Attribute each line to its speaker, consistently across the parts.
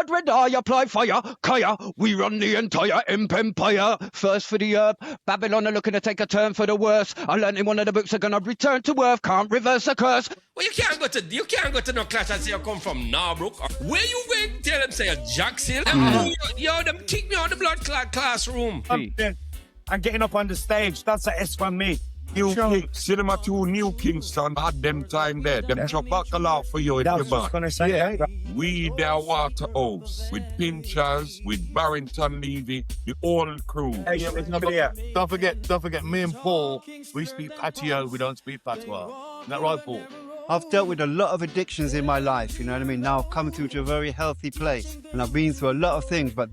Speaker 1: blood red eye, apply fire, Kaya, we run the entire imp empire. First for the herb, Babylon are looking to take a turn for the worse. I learned in one of the books are gonna return to earth, can't reverse a curse.
Speaker 2: Well, you can't go to no class and say you come from Norbrook. Where you going to tell them say a Jackson? Yo, them kick me out the blood classroom.
Speaker 3: I'm getting up on the stage. That's a S from me.
Speaker 4: Cinema 2 New Kingston had them time there. Them chop back a lot for you in
Speaker 3: That's
Speaker 4: the
Speaker 3: what I was
Speaker 4: back.
Speaker 3: going to say. Yeah.
Speaker 4: We their Waterhouse with Pinchers, with Barrington Levy, the old crew.
Speaker 3: Hey, there's nobody here.
Speaker 5: Don't forget, me and Paul, we speak patio, we don't speak patois. Isn't that right, Paul?
Speaker 6: I've dealt with a lot of addictions in my life, you know what I mean? Now I've come through to a very healthy place and I've been through a lot of things, but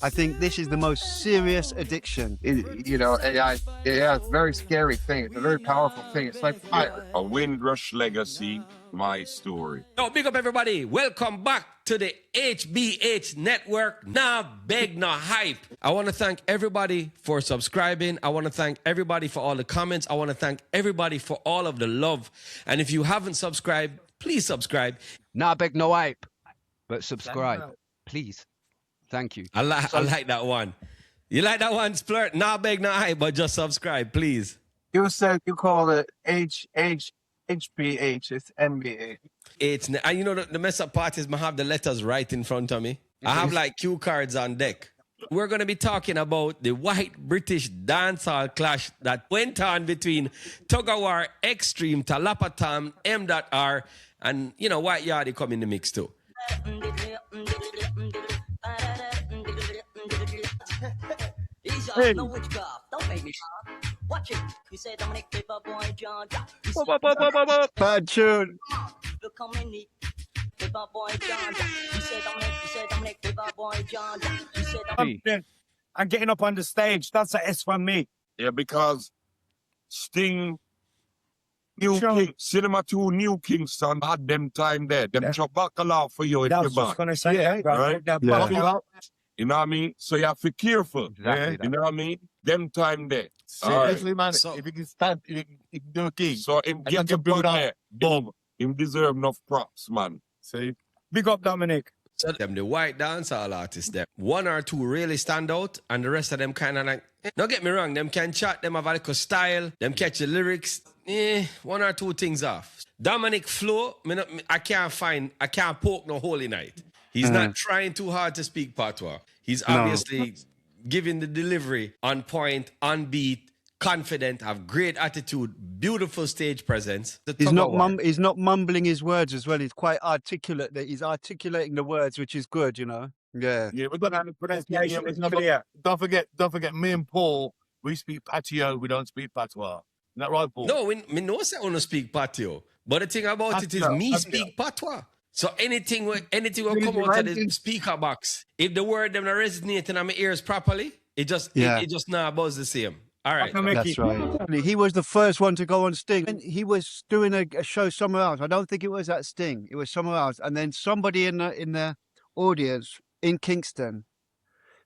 Speaker 6: I think this is the most serious addiction.
Speaker 7: AI, it's a very scary thing. It's a very powerful thing. It's like fire.
Speaker 4: A Windrush legacy, my story.
Speaker 2: Yo, big up everybody. Welcome back to the HBH Network. Nah beg, nah hype. I want to thank everybody for subscribing. I want to thank everybody for all the comments. I want to thank everybody for all of the love. And if you haven't subscribed, please subscribe.
Speaker 1: Nah beg, no hype, but subscribe, please. Thank you.
Speaker 2: I like that one. You like that one, Splurt? Nah beg, nah hype, but just subscribe, please.
Speaker 7: You said you call it HBH. It's NBH.
Speaker 2: And you know the mess up part is I have the letters right in front of me. I have like cue cards on deck. We're going to be talking about the white British dancehall clash that went on between Tuggawar, Extreme, Talapatam, MdotR, and White Yardie come in the mix too.
Speaker 8: Hey. No witchcraft, don't make me shout. Watch it. You said Dominic Paper Boy John.
Speaker 6: Bad tune.
Speaker 8: Look how many Paper Boy John. You said Dominic Paper Boy John. You said Dominic.
Speaker 3: I'm getting up on the stage. That's a S from me.
Speaker 4: Yeah, because Sting, Cinema 2 New Kingston had them time there. Them chop back a lot for you in
Speaker 3: That's
Speaker 4: the
Speaker 3: what I was
Speaker 4: back.
Speaker 3: going to say. Yeah.
Speaker 4: Right?
Speaker 6: Yeah.
Speaker 4: You know what I mean? So you have to be careful.
Speaker 1: Exactly.
Speaker 4: You know what I mean? Them time there.
Speaker 5: Seriously, man,
Speaker 2: So-
Speaker 5: if you can stand, you can do a gig.
Speaker 4: So him
Speaker 5: And
Speaker 4: get
Speaker 5: you
Speaker 4: the
Speaker 5: can build
Speaker 4: blood
Speaker 5: up.
Speaker 4: there. Boom. Him deserve enough props, man.
Speaker 5: See?
Speaker 3: Big up, Dominic.
Speaker 2: So them the white dancehall artists them. One or two really stand out and the rest of them kind of like, don't get me wrong, them can chat, them have a little style, them catch the lyrics, one or two things off. Dominic flow, I can't poke no hole in it. He's not trying too hard to speak patois. He's obviously giving the delivery on point, on beat, confident, have great attitude, beautiful stage presence.
Speaker 6: He's not mumbling his words as well. He's quite articulate. That he's articulating the words, which is good, Yeah.
Speaker 5: Yeah, we're going to have the pronunciation.
Speaker 3: There's nobody here.
Speaker 5: Don't forget, me and Paul, we speak patio, we don't speak patois. Isn't that right, Paul?
Speaker 2: No, me no say I want to speak patio. But the thing about it is me speak patois. So anything will come out of the speaker box. If the word them not resonating in my ears properly, it just not buzz the same. All right.
Speaker 6: That's right. He was the first one to go on Sting. And he was doing a show somewhere else. I don't think it was at Sting. It was somewhere else. And then somebody in the audience in Kingston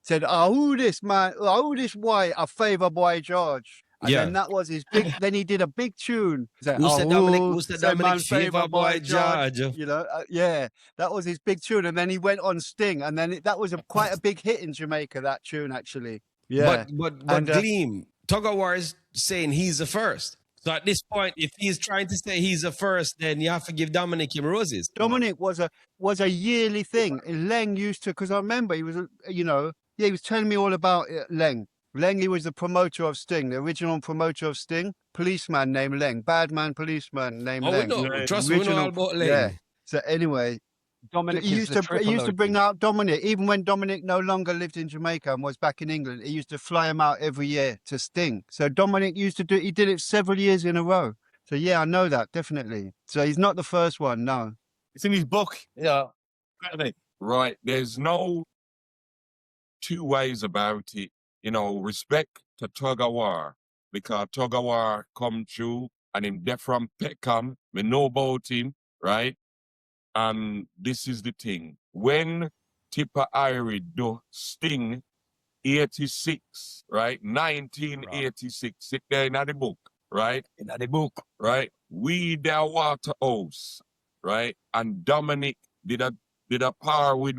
Speaker 6: said, who this man? Who this white? A favour boy George. And then that was his big. Then he did a big tune.
Speaker 2: Who's the Dominic Favour Boy George?
Speaker 6: That was his big tune. And then he went on Sting, and then that was quite a big hit in Jamaica. That tune actually. Yeah.
Speaker 2: But Gleem, Tuggawar is saying he's the first. So at this point, if he's trying to say he's the first, then you have to give Dominic him roses.
Speaker 6: Dominic was a yearly thing. Leng used to, because I remember he was, he was telling me all about Leng. Leng, he was the promoter of Sting, the original promoter of Sting. Policeman named Leng. Badman policeman named Leng.
Speaker 2: Trust me, we know all about Leng.
Speaker 6: Yeah. So anyway,
Speaker 1: Dominic
Speaker 6: he used to bring out Dominic, even when Dominic no longer lived in Jamaica and was back in England. He used to fly him out every year to Sting. So Dominic used to he did it several years in a row. So yeah, I know that, definitely. So he's not the first one, no.
Speaker 5: It's in his book. Yeah.
Speaker 4: Right. There's no two ways about it. Respect to Tuggawar, because Tuggawar come through and him there from Peckham. We know about him, right? And this is the thing. When Tipper Irie do Sting 86, right? 1986, sit there in the book, right?
Speaker 5: In the book.
Speaker 4: Right? We their Waterhouse, right? And Dominic did a par with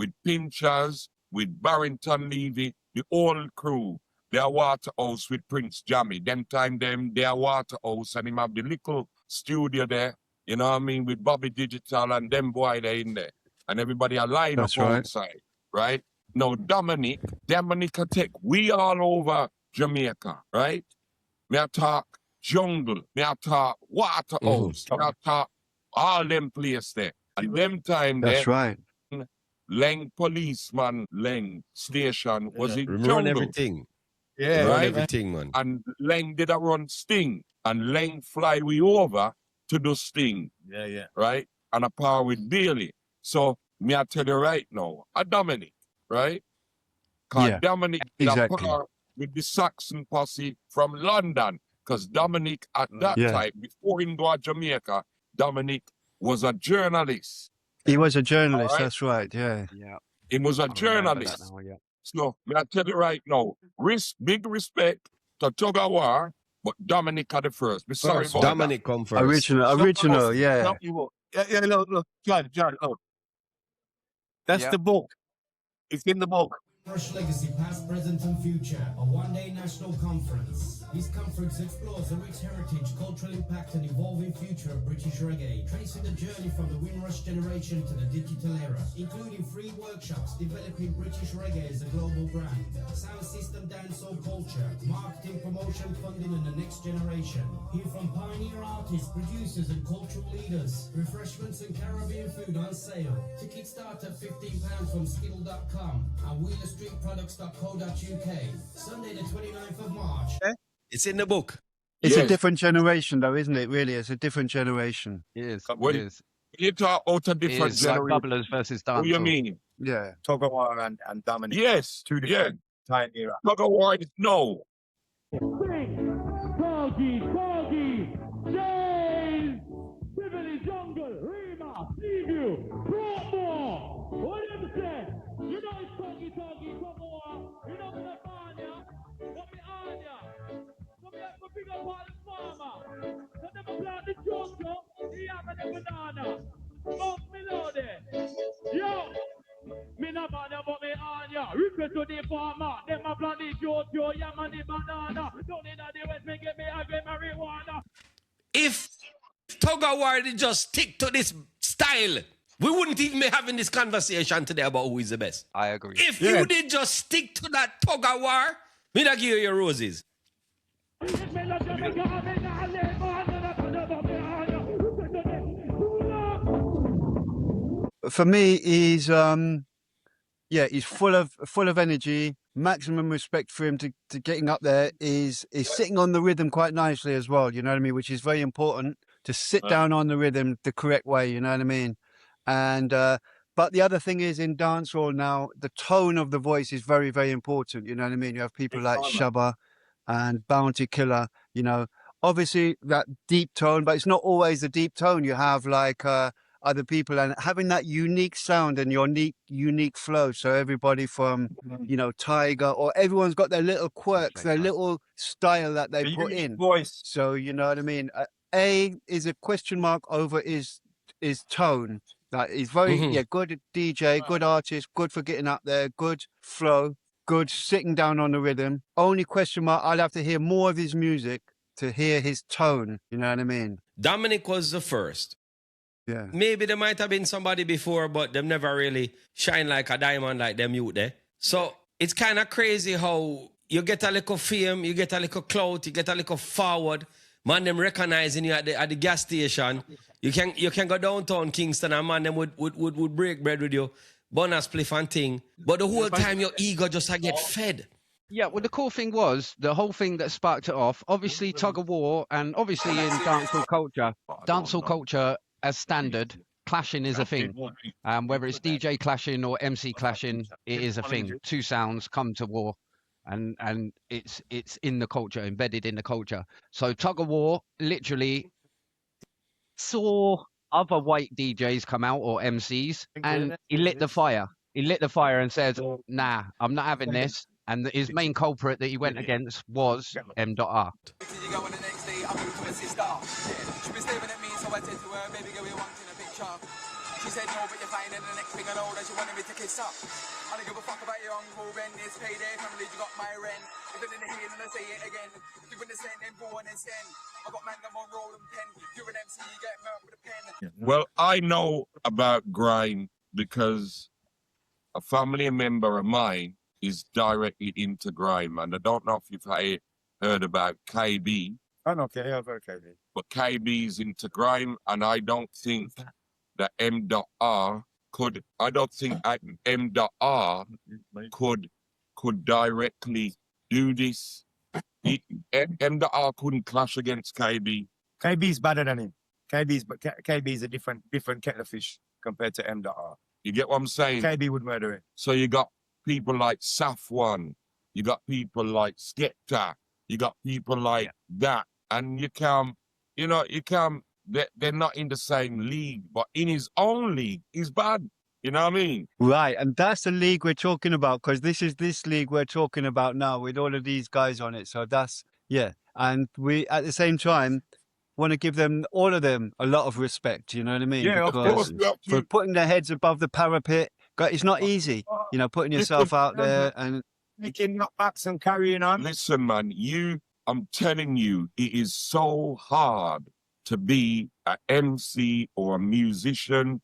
Speaker 4: with Pinchers, with Barrington Levy, the old crew. They are Waterhouse with Prince Jammy. Them time they are Waterhouse and him have the little studio there, you know what I mean, with Bobby Digital and them boy there in there. And everybody are lined up
Speaker 6: That's right.
Speaker 4: outside, right? Now Dominic can take we all over Jamaica, right? Me I talk Jungle, me I talk Waterhouse, me I talk all them places there. And them time
Speaker 6: That's
Speaker 4: there,
Speaker 6: right.
Speaker 4: Leng policeman, Leng station was in
Speaker 2: Run
Speaker 4: Jungle.
Speaker 2: everything.
Speaker 5: Yeah,
Speaker 2: Run
Speaker 4: right.
Speaker 2: everything, man.
Speaker 4: And Leng did a run Sting. And Leng fly we over to do Sting.
Speaker 5: Yeah.
Speaker 4: Right? And a power with Bailey. So me I tell you right now, a Dominic, right? Because
Speaker 6: Yeah,
Speaker 4: Dominic did
Speaker 6: exactly.
Speaker 4: a power with the Saxon posse from London. Because Dominic at that
Speaker 6: Yeah.
Speaker 4: time, before he go to Jamaica, Dominic was a journalist.
Speaker 6: He was a journalist.
Speaker 4: All right.
Speaker 6: That's right. Yeah.
Speaker 1: Yeah.
Speaker 4: He was a
Speaker 1: I remember that
Speaker 4: journalist.
Speaker 1: now, yeah.
Speaker 4: So, may I tell you right now, big respect to Tuggawar, but Dominic are the first. Be sorry about
Speaker 2: Dominic come first.
Speaker 6: Original. Yeah.
Speaker 5: Yeah, look, John, look. That's
Speaker 1: Yeah.
Speaker 5: the book. It's in the book.
Speaker 9: Fresh Legacy, Past, Present and Future, a one-day national conference. This conference explores the rich heritage, cultural impact and evolving future of British reggae, tracing the journey from the Windrush generation to the digital era, including free workshops developing British reggae as a global brand, sound system, dancehall culture, marketing, promotion, funding and the next generation. Hear from pioneer artists, producers and cultural leaders. Refreshments and Caribbean food on sale. Tickets start at £15 from skiddle.com and wheelerstreetproducts.co.uk. Sunday the 29th of March.
Speaker 2: It's in the book.
Speaker 6: It's a
Speaker 4: Yes.
Speaker 6: different generation, though, isn't it? Really, it's a different generation.
Speaker 1: It is.
Speaker 4: Well,
Speaker 1: It is.
Speaker 4: You talk out a
Speaker 1: It
Speaker 4: different
Speaker 1: is like
Speaker 4: generation.
Speaker 1: bubblers versus
Speaker 4: What do you
Speaker 1: dancehall.
Speaker 4: mean?
Speaker 6: Yeah.
Speaker 5: Tuggawar and Dominic.
Speaker 4: Yes.
Speaker 5: Two different time era.
Speaker 4: Tuggawar is no.
Speaker 10: Corgi, James, Beverly Jungle, Rima, Seaview, Broadmoor. What do you say? You know it's Corgi, come on. You know what I'm on ya? What me on ya? Come here, go pick up all the farmer. So never plant the jojo, he have a banana. Smoke me loaded. Yo! Me na man ya, but me on ya. Request to the farmer. Them a plant the jojo, yam and the banana. Down in the west, me get me a great marijuana.
Speaker 2: If Tuggawar did just stick to this style, we wouldn't even be having this conversation today about who is the best.
Speaker 1: I agree.
Speaker 2: If you did just stick to that Tuggawar, me not give you your roses.
Speaker 6: For me, he's he's full of energy. Maximum respect for him to getting up there. Is sitting on the rhythm quite nicely as well. You know what I mean? Which is very important to sit down on the rhythm the correct way. You know what I mean? And but the other thing is in dancehall now, the tone of the voice is very, very important. You know what I mean? You have people like Shabba and Bounty Killer. You know, obviously that deep tone, but it's not always the deep tone. You have like other people and having that unique sound and your unique flow. So everybody from, you know, Tiger or everyone's got their little quirks, their little style that they put in.
Speaker 5: Voice.
Speaker 6: So, you know what I mean? A is a question mark over is tone. That is very, good DJ, good artist, good for getting up there, good flow, good sitting down on the rhythm. Only question mark, I'll have to hear more of his music to hear his tone. You know what I mean?
Speaker 2: Dominic was the first.
Speaker 6: Yeah.
Speaker 2: Maybe there might have been somebody before, but them never really shine like a diamond like them youth there. So it's kind of crazy how you get a little fame, you get a little clout, you get a little forward. Man, them recognizing you at the gas station. You can go downtown Kingston and man, them would break bread with you, bonus spliff and thing. But the whole time your ego just get fed.
Speaker 1: Yeah, well, the cool thing was the whole thing that sparked it off. Obviously, tug of war, and obviously in dancehall culture as standard, clashing is a thing. Whether it's DJ clashing or MC clashing, it is a thing. Two sounds come to war, and it's in the culture, embedded in the culture. So tug of war literally saw other white DJs come out or MCs, and he lit the fire. He lit the fire and said, "Nah, I'm not having this." And his main culprit that he went against was MdotR.
Speaker 11: She said no, but you're fine, and the next thing I know that she wanted me to kiss up. I don't give a fuck about your uncle Ben, it's payday, family, you got my rent. If it didn't hear, then I say it again. You win the send, then go on and send. I got man, I'm on roll and pen. You're an MC, you get murked with a pen.
Speaker 4: Well, I know about grime because a family member of mine is directly into grime, and I don't know if you've heard about KB,
Speaker 3: I know, okay, I've heard KB.
Speaker 4: but KB's into grime, and I don't think that MdotR could. I don't think MdotR could directly do this. MdotR couldn't clash against KB.
Speaker 3: KB's better than him. KB's a different kettle of fish compared to MdotR.
Speaker 4: You get what I'm saying?
Speaker 3: KB would murder it.
Speaker 4: So you got people like Safwan, you got people like Skepta, you got people like that, and they're not in the same league, but in his own league, he's bad. You know what I mean?
Speaker 6: Right, and that's the league we're talking about, because this is this league we're talking about now with all of these guys on it. So that's, yeah. And we, at the same time, want to give them, all of them, a lot of respect, you know what I mean?
Speaker 4: Yeah,
Speaker 6: because
Speaker 4: of course.
Speaker 6: for putting their heads above the parapet, it's not easy, putting yourself out there and...
Speaker 3: Making knockbacks and carrying on.
Speaker 4: Listen, man, I'm telling you, it is so hard to be an MC or a musician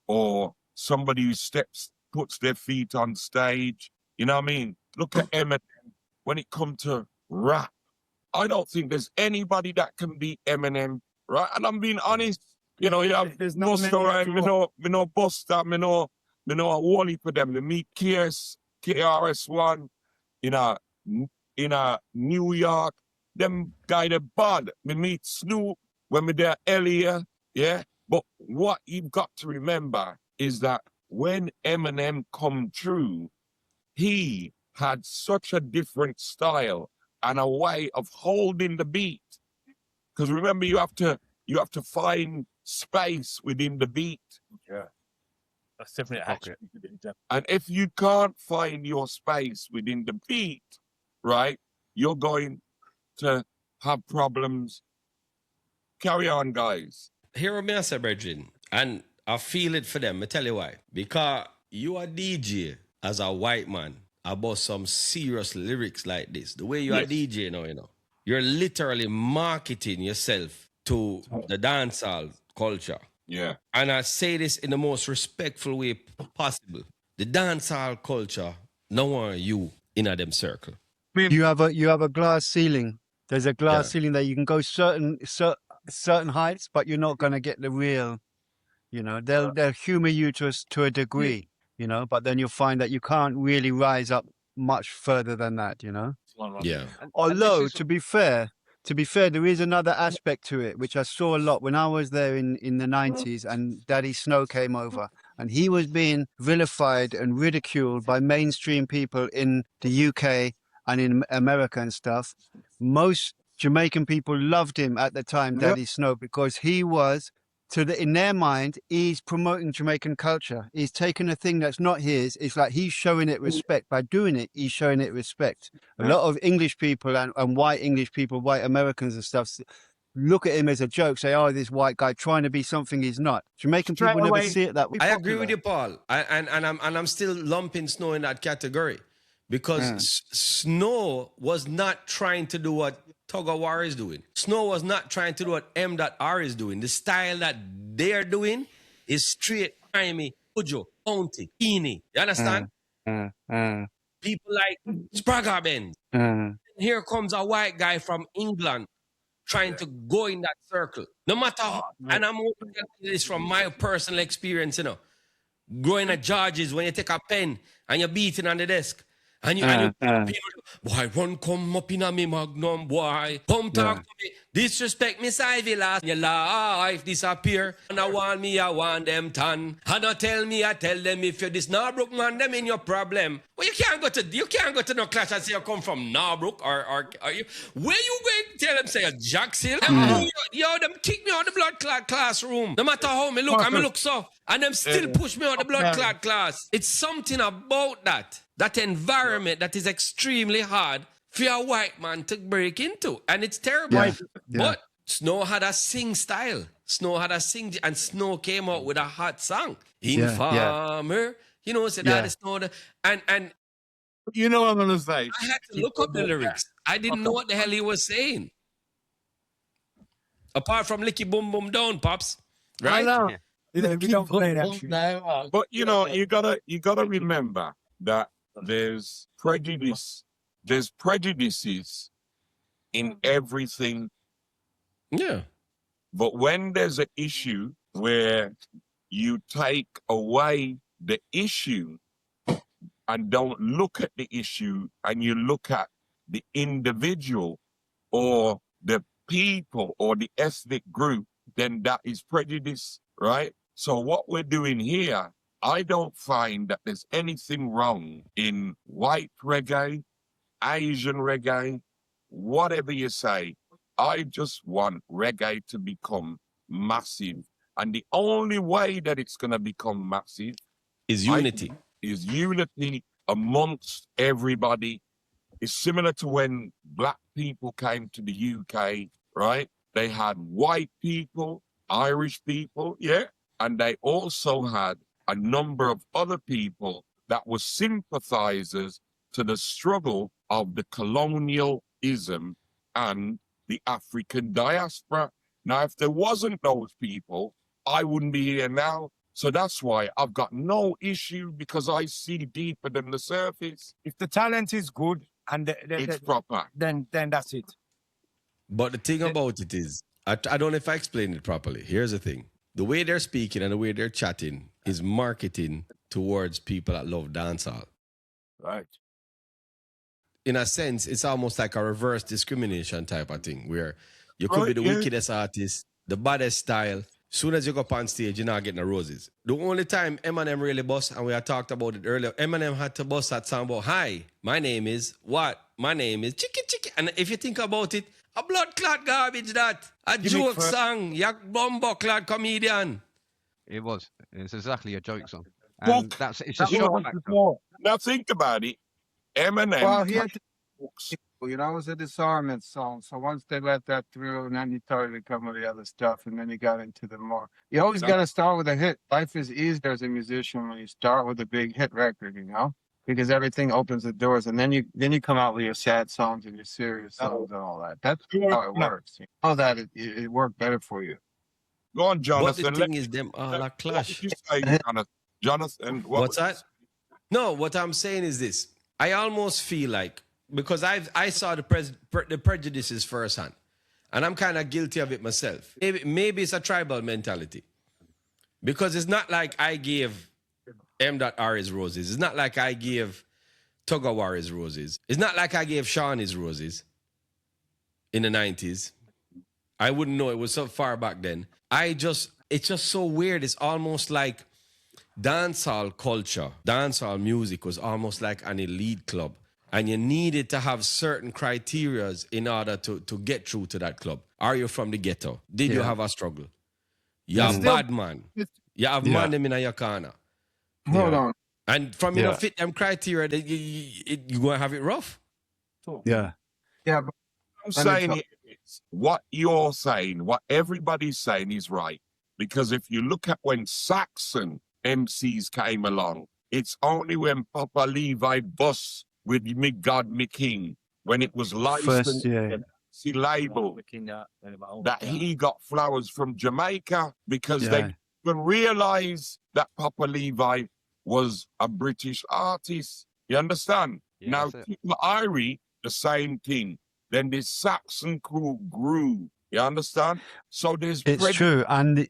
Speaker 4: or somebody who puts their feet on stage. You know what I mean? Look at Eminem. When it comes to rap, I don't think there's anybody that can beat Eminem, right? And I'm being honest. You have Busta, right? Me know Busta, me know a Wally for them. Me meet KRS-One in New York. Them guy the bad. Me meet Snoop when me there earlier, yeah? But what you've got to remember is that when Eminem come through, he had such a different style and a way of holding the beat. Because remember, you have to find space within the beat.
Speaker 3: Yeah. That's definitely accurate.
Speaker 4: And if you can't find your space within the beat, right, you're going to have problems. Carry on, guys.
Speaker 2: Hear me, I say, brethren, and I feel it for them. I tell you why. Because you are DJ as a white man about some serious lyrics like this. The way you are DJ now, you're literally marketing yourself to the dancehall culture.
Speaker 4: Yeah.
Speaker 2: And I say this in the most respectful way possible. The dancehall culture, no one you in a them circle.
Speaker 6: You have a glass ceiling. There's a glass ceiling that you can go certain heights, but you're not going to get the real, they'll humor you to a degree, but then you'll find that you can't really rise up much further than that,
Speaker 2: Yeah.
Speaker 6: Although, to be fair, there is another aspect to it, which I saw a lot when I was there in the 90s and Daddy Snow came over and he was being vilified and ridiculed by mainstream people in the UK and in America and stuff. Most Jamaican people loved him at the time, Daddy Snow, because he was, in their mind, he's promoting Jamaican culture. He's taking a thing that's not his. It's like he's showing it respect. By doing it, he's showing it respect. A lot of English people and white English people, white Americans and stuff, look at him as a joke, say, oh, this white guy trying to be something he's not. Jamaican people never see it that way.
Speaker 2: I agree with you, Paul. And I'm still lumping Snow in that category. Because Snow was not trying to do what Tuggawar is doing. Snow was not trying to do what MdotR is doing. The style that they're doing is straight, grimy, Ujo, County, Keene. You understand? People like Spragga Benz. Here comes a white guy from England trying to go in that circle. No matter how, and I'm looking at this from my personal experience, growing at George's, when you take a pen and you're beating on the desk, and you boy, run come up in a me magnum, boy. Come talk to me. Disrespect me, Sivy last. Your life disappear. And I want them ton. And I tell them if you're this Narbrook man, them in your problem. Well, you can't go to no class and say you come from Narbrook or are you where you going to tell them say a Jackson? Them kick me out the blood clot classroom. No matter how me look, I look so. And them still push me out the blood clot class. It's something about that environment that is extremely hard for a white man to break into. And it's terrible. But Snow had a sing style. Snow had a sing, and Snow came out with a hot song.
Speaker 6: Yeah,
Speaker 2: Informer, you know, said that is Snow, and
Speaker 5: You know what I'm gonna say?
Speaker 2: I had to look up the lyrics. I didn't know what the hell he was saying. Apart from Licky Boom Boom Down, pops, right?
Speaker 3: I know. We don't play that shit.
Speaker 4: But you know, you gotta remember that there's prejudices in everything.
Speaker 2: Yeah.
Speaker 4: But when there's an issue where you take away the issue and don't look at the issue and you look at the individual or the people or the ethnic group, then that is prejudice, right? So what we're doing here, I don't find that there's anything wrong in white reggae, Asian reggae, whatever you say. I just want reggae to become massive. And the only way that it's going to become massive
Speaker 2: is unity.
Speaker 4: Is unity amongst everybody. It's similar to when black people came to the UK, right? They had white people, Irish people, yeah? And they also had a number of other people that were sympathizers to the struggle of the colonialism and the African diaspora. Now, if there wasn't those people, I wouldn't be here now. So that's why I've got no issue, because I see deeper than the surface.
Speaker 3: If the talent is good and
Speaker 4: it's proper,
Speaker 3: then that's it.
Speaker 2: But the thing about it is, I don't know if I explained it properly. Here's the thing. The way they're speaking and the way they're chatting is marketing towards people that love dancehall.
Speaker 3: Right.
Speaker 2: In a sense, it's almost like a reverse discrimination type of thing, where you could be the wickedest artist, the baddest style. Soon as you go up on stage, you're not getting the roses. The only time Eminem really bust, and we had talked about it earlier, Eminem had to bust that song about, hi, my name is what? My name is Chicky Chicky. And if you think about it, a blood clot garbage that. A joke song, yak bombo clot comedian.
Speaker 1: It was. It's exactly a joke song. And it's a shock factor.
Speaker 4: Now think about it. Eminem.
Speaker 7: Well, he had to, you know, it was a disarmament song. So once they let that through, and then he started to come with the other stuff, and then he got into the more. You always got to start with a hit. Life is easier as a musician when you start with a big hit record, you know, because everything opens the doors, and then you come out with your sad songs and your serious songs and all that. That's how it works. You know that it worked better for you.
Speaker 4: Go on, Jonathan.
Speaker 2: But the thing is, them all a clash.
Speaker 4: Jonathan,
Speaker 2: what's that? No, what I'm saying is this. I almost feel like, because I saw the prejudices firsthand, and I'm kind of guilty of it myself. Maybe it's a tribal mentality, because it's not like I gave MdotR his roses. It's not like I gave Tuggawar his roses. It's not like I gave Sean his roses in the 90s. I wouldn't know, it was so far back then. It's just so weird. It's almost like dancehall culture, dancehall music was almost like an elite club. And you needed to have certain criterias in order to get through to that club. Are you from the ghetto? Did you have a struggle? You're a bad man. You have man them in your corner.
Speaker 7: Hold on.
Speaker 2: And from you fit them criteria, you're going to have it rough.
Speaker 6: Yeah.
Speaker 7: Yeah. But
Speaker 4: I'm saying what you're saying, what everybody's saying is right. Because if you look at when Saxon MCs came along, it's only when Papa Levi bust with Me God, Me King, when it was licensed label, that he got flowers from Jamaica, because they didn't realize that Papa Levi was a British artist. You understand?
Speaker 1: Yeah,
Speaker 4: now, Irie, the same thing. Then this Saxon crew grew. You understand? So there's...
Speaker 6: It's true. And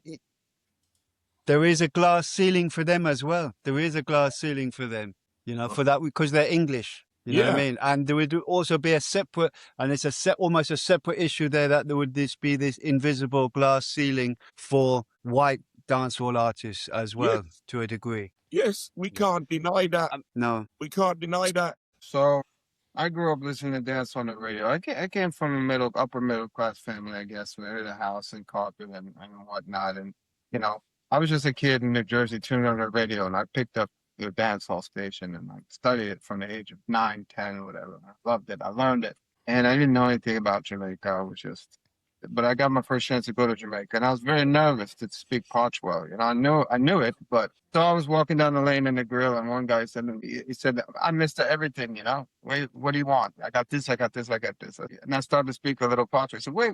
Speaker 6: there is a glass ceiling for them as well. There is a glass ceiling for them, you know, for that, because they're English. You know what I mean? And there would also be a separate, and it's almost a separate issue there, that there would be this invisible glass ceiling for white dancehall artists as well, to a degree.
Speaker 4: Yes, we can't deny that.
Speaker 6: No.
Speaker 4: We can't deny that.
Speaker 7: So I grew up listening to dance on the radio. I came from a upper middle class family, I guess. We had a house and carpet and whatnot. And, you know, I was just a kid in New Jersey tuning on the radio, and I picked up the dancehall station, and I studied it from the age of 9, 10, or whatever. I loved it. I learned it. And I didn't know anything about Jamaica. I was just but I got my first chance to go to Jamaica, and I was very nervous to speak Patois. You know, I knew it, but so I was walking down the lane in the grill, and one guy said to me, he said, "I missed everything. You know, wait, what do you want? I got this, I got this, I got this." And I started to speak a little Patois. I said, "Wait."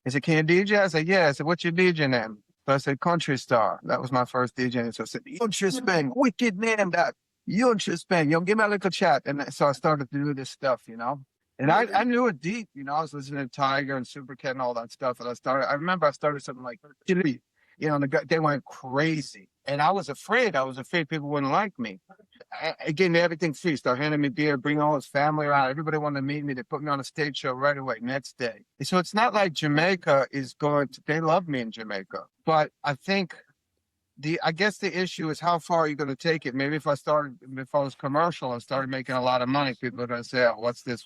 Speaker 7: He said, "Can you DJ?" I said, "Yeah." I said, "What's your DJ name?" So I said, "Country Star." That was my first DJ. So I said, "Country Spang, wicked name that. Country Spang, give me a little chat." And so I started to do this stuff, you know. And I knew it deep, you know. I was listening to Tiger and Supercat and all that stuff. And I remember I started something like, you know, they went crazy. And I was afraid. I was afraid people wouldn't like me. I gave me everything free. Started handing me beer, bring all his family around. Everybody wanted to meet me. They put me on a stage show right away, next day. So it's not like Jamaica is they love me in Jamaica. But I think I guess the issue is how far are you going to take it? Maybe if I was commercial and started making a lot of money, people are going to say, "Oh, what's this?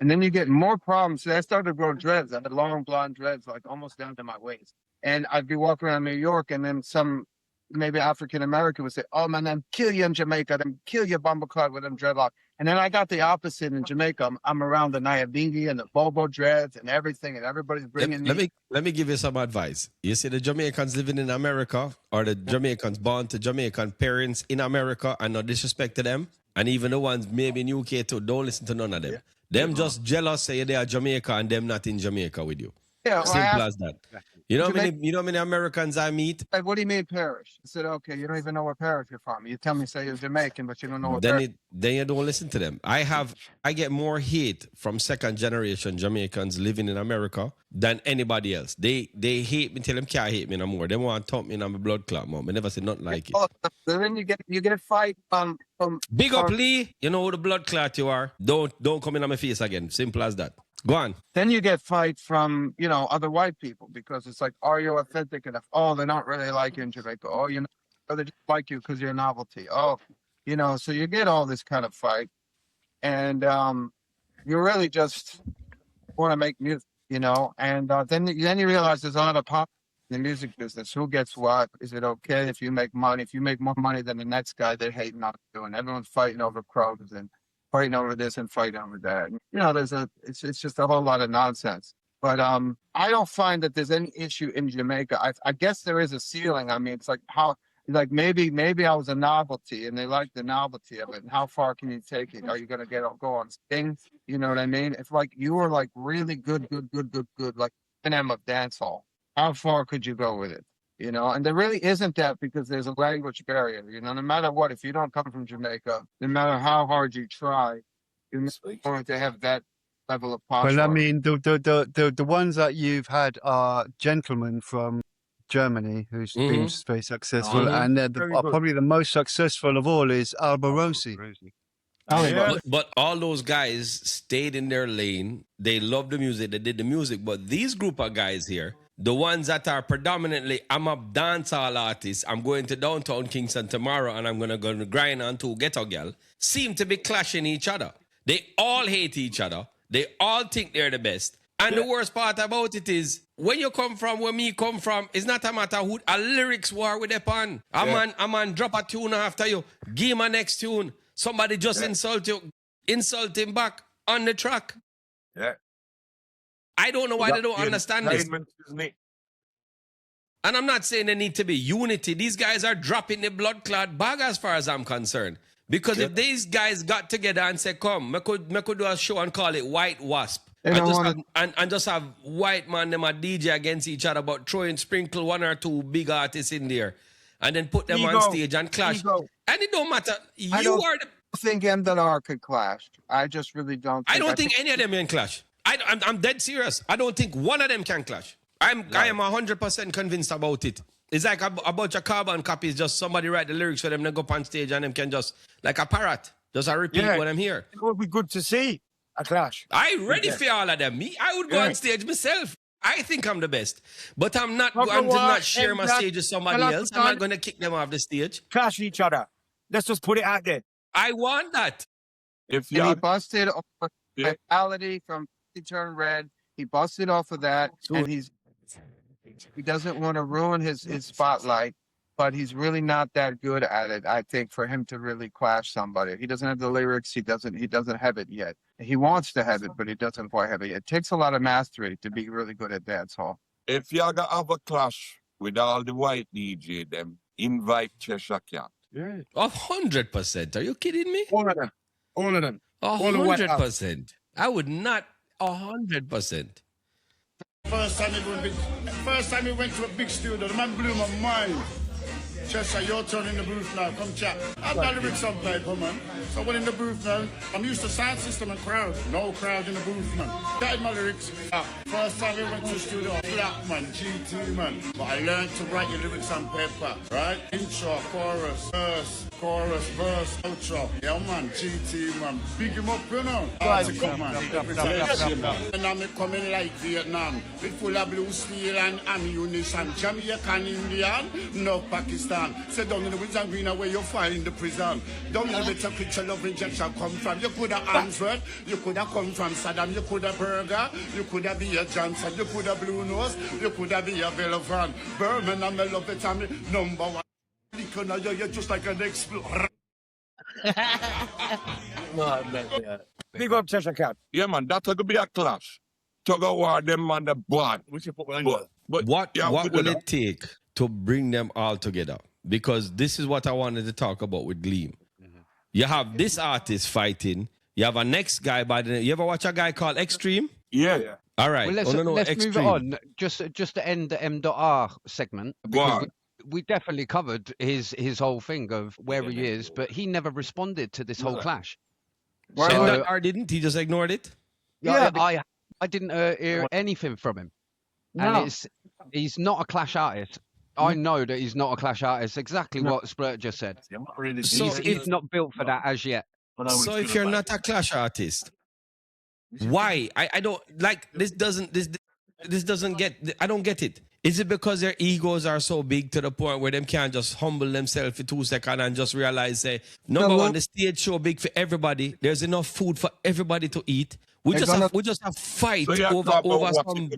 Speaker 7: And then you get more problems. So I started to grow dreads. I had long blonde dreads, like almost down to my waist. And I'd be walking around New York, and then maybe African American would say, "Oh man, I'm kill you in Jamaica, them kill you bumbleclad with them dreadlocks." And then I got the opposite in Jamaica. I'm around the Nyabingi and the Bobo dreads and everything, and everybody's bringing me.
Speaker 2: Let me give you some advice. You see the Jamaicans living in America, or the Jamaicans born to Jamaican parents in America, and no disrespect to them, and even the ones maybe in UK too, don't listen to none of them. Them just jealous say they are Jamaica and them not in Jamaica with you.
Speaker 7: Yeah,
Speaker 2: simple as that. You know how many Americans I meet?
Speaker 7: Like, what do you mean parish? I said, okay, you don't even know what parish you're from. You tell me, say you're Jamaican, but you don't know what parish.
Speaker 2: Then you don't listen to them. I get more hate from second generation Jamaicans living in America than anybody else. They hate me till them can't hate me no more. They want to thump me in my blood clot, mom. I never say nothing like it.
Speaker 7: Oh, then you get a fight from
Speaker 2: Big up Lee. You know who the blood clot you are. Don't come in on my face again. Simple as that. Go on.
Speaker 7: Then you get fight from, you know, other white people because it's like, are you authentic enough? Oh, they're not really like you in Jamaica. Oh, you know, they just like you because you're a novelty. Oh, you know, so you get all this kind of fight. And you really just want to make music, you know. And then you realize there's a lot of pop in the music business. Who gets what? Is it okay if you make money? If you make more money than the next guy, they're hating on you. And everyone's fighting over crowds and fighting over this and fighting over that. You know, it's just a whole lot of nonsense. But I don't find that there's any issue in Jamaica. I guess there is a ceiling. I mean, it's like maybe I was a novelty and they like the novelty of it. And how far can you take it? Are you going to go on Sting? You know what I mean? If like you were like really good, like Eminem of dancehall, how far could you go with it? You know, and there really isn't that because there's a language barrier. You know, no matter what, if you don't come from Jamaica, no matter how hard you try, you're not going to have that level of power.
Speaker 6: Well, I mean, the ones that you've had are gentlemen from Germany who's been very successful, and probably the most successful of all is Albarosi.
Speaker 2: But all those guys stayed in their lane. They loved the music. They did the music. But these group of guys here, the ones that are predominantly, I'm a dancehall artist, I'm going to downtown Kingston tomorrow and I'm going to grind on to Ghetto Girl, seem to be clashing each other. They all hate each other. They all think they're the best. And the worst part about it is, when you come from where me come from, it's not a matter who a lyrics war with upon. A man drop a tune after you, give him a next tune. Somebody just insult you, insult him back on the track.
Speaker 4: Yeah.
Speaker 2: I don't know why they don't understand this. And I'm not saying there need to be unity. These guys are dropping the blood clot bag as far as I'm concerned. Because if these guys got together and said, come, me could do a show and call it White Wasp. And just have white man them a DJ against each other, but sprinkle one or two big artists in there. And then put them on stage and clash. And it don't matter. I don't
Speaker 7: think MdotR could clash. I just really don't.
Speaker 2: I don't think any of them can clash. I'm dead serious. I don't think one of them can clash. I am 100% convinced about it. It's like a bunch of carbon copies, just somebody write the lyrics for them, then go up on stage and them can just, like a parrot, just repeat what I'm here.
Speaker 3: It would be good to see a clash.
Speaker 2: I ready for all of them. I would go on stage myself. I think I'm the best. But I'm not going to not share my stage with somebody else. I'm not going to kick them off the stage.
Speaker 3: Clash each other. Let's just put it out there.
Speaker 2: I want that.
Speaker 7: If he busted off mentality from He Turned Red, he busted off of that, and he doesn't want to ruin his spotlight. but he's really not that good at it. I think for him to really clash somebody, he doesn't have the lyrics. He doesn't have it yet. He wants to have it, but he doesn't quite have it yet. It takes a lot of mastery to be really good at dancehall.
Speaker 4: If y'all got have a clash with all the white DJ, them invite Cheshire Cat.
Speaker 2: Yeah. 100%. Are you kidding me?
Speaker 5: All of them.
Speaker 2: 100%. I would not 100%.
Speaker 5: First time we went to a big studio, the man blew my mind. Cheshire, your turn in the booth now. Come chat. I've got lyrics on paper, man. So I went in the booth now. I'm used to sound system and crowd. No crowd in the booth, man. Got my lyrics. First time we went to the studio, black man, GT man. But I learned to write your lyrics on paper, right? Intro, chorus, verse, outro. Yeah, man, GT man. Big him up, you know. Come man. And I'm coming like Vietnam. With full of blue steel and ammunition. Jamaican, Indian, no Pakistan. Say down in the woods and green where you find the prison. Down in the bit of picture love injection come from. You could have answered. You could have come from Saddam. You could have Burger. You could have be a Johnson. You could have Blue Nose. You could have be a Velofan. Birmingham, I love it. I'm number one. You're just like an explorer.
Speaker 3: Big up Cheshire Cat.
Speaker 4: Yeah, man, that could be a clash. Tuggawar, them man, the bad.
Speaker 2: But what will it take to bring them all together? Because this is what I wanted to talk about with Gleem. You have this artist fighting. You have a next guy by the name. You ever watch a guy called Extreme?
Speaker 4: Yeah.
Speaker 2: All right.
Speaker 1: Well, let's move it on. Just to end the MdotR segment. Because we definitely covered his whole thing of where he is, but he never responded to this whole clash.
Speaker 2: So MdotR didn't? He just ignored it?
Speaker 1: Yeah, I didn't hear anything from him. And he's not a clash artist. I know that he's not a clash artist. Exactly what Splurt just said.
Speaker 2: So
Speaker 1: he's not built for that as yet.
Speaker 2: So if you're not a clash artist, why? I don't like this. This doesn't get. I don't get it. Is it because their egos are so big to the point where them can't just humble themselves for 2 seconds and just realize, say, number one, the stage show big for everybody. There's enough food for everybody to eat. We just have fight over some.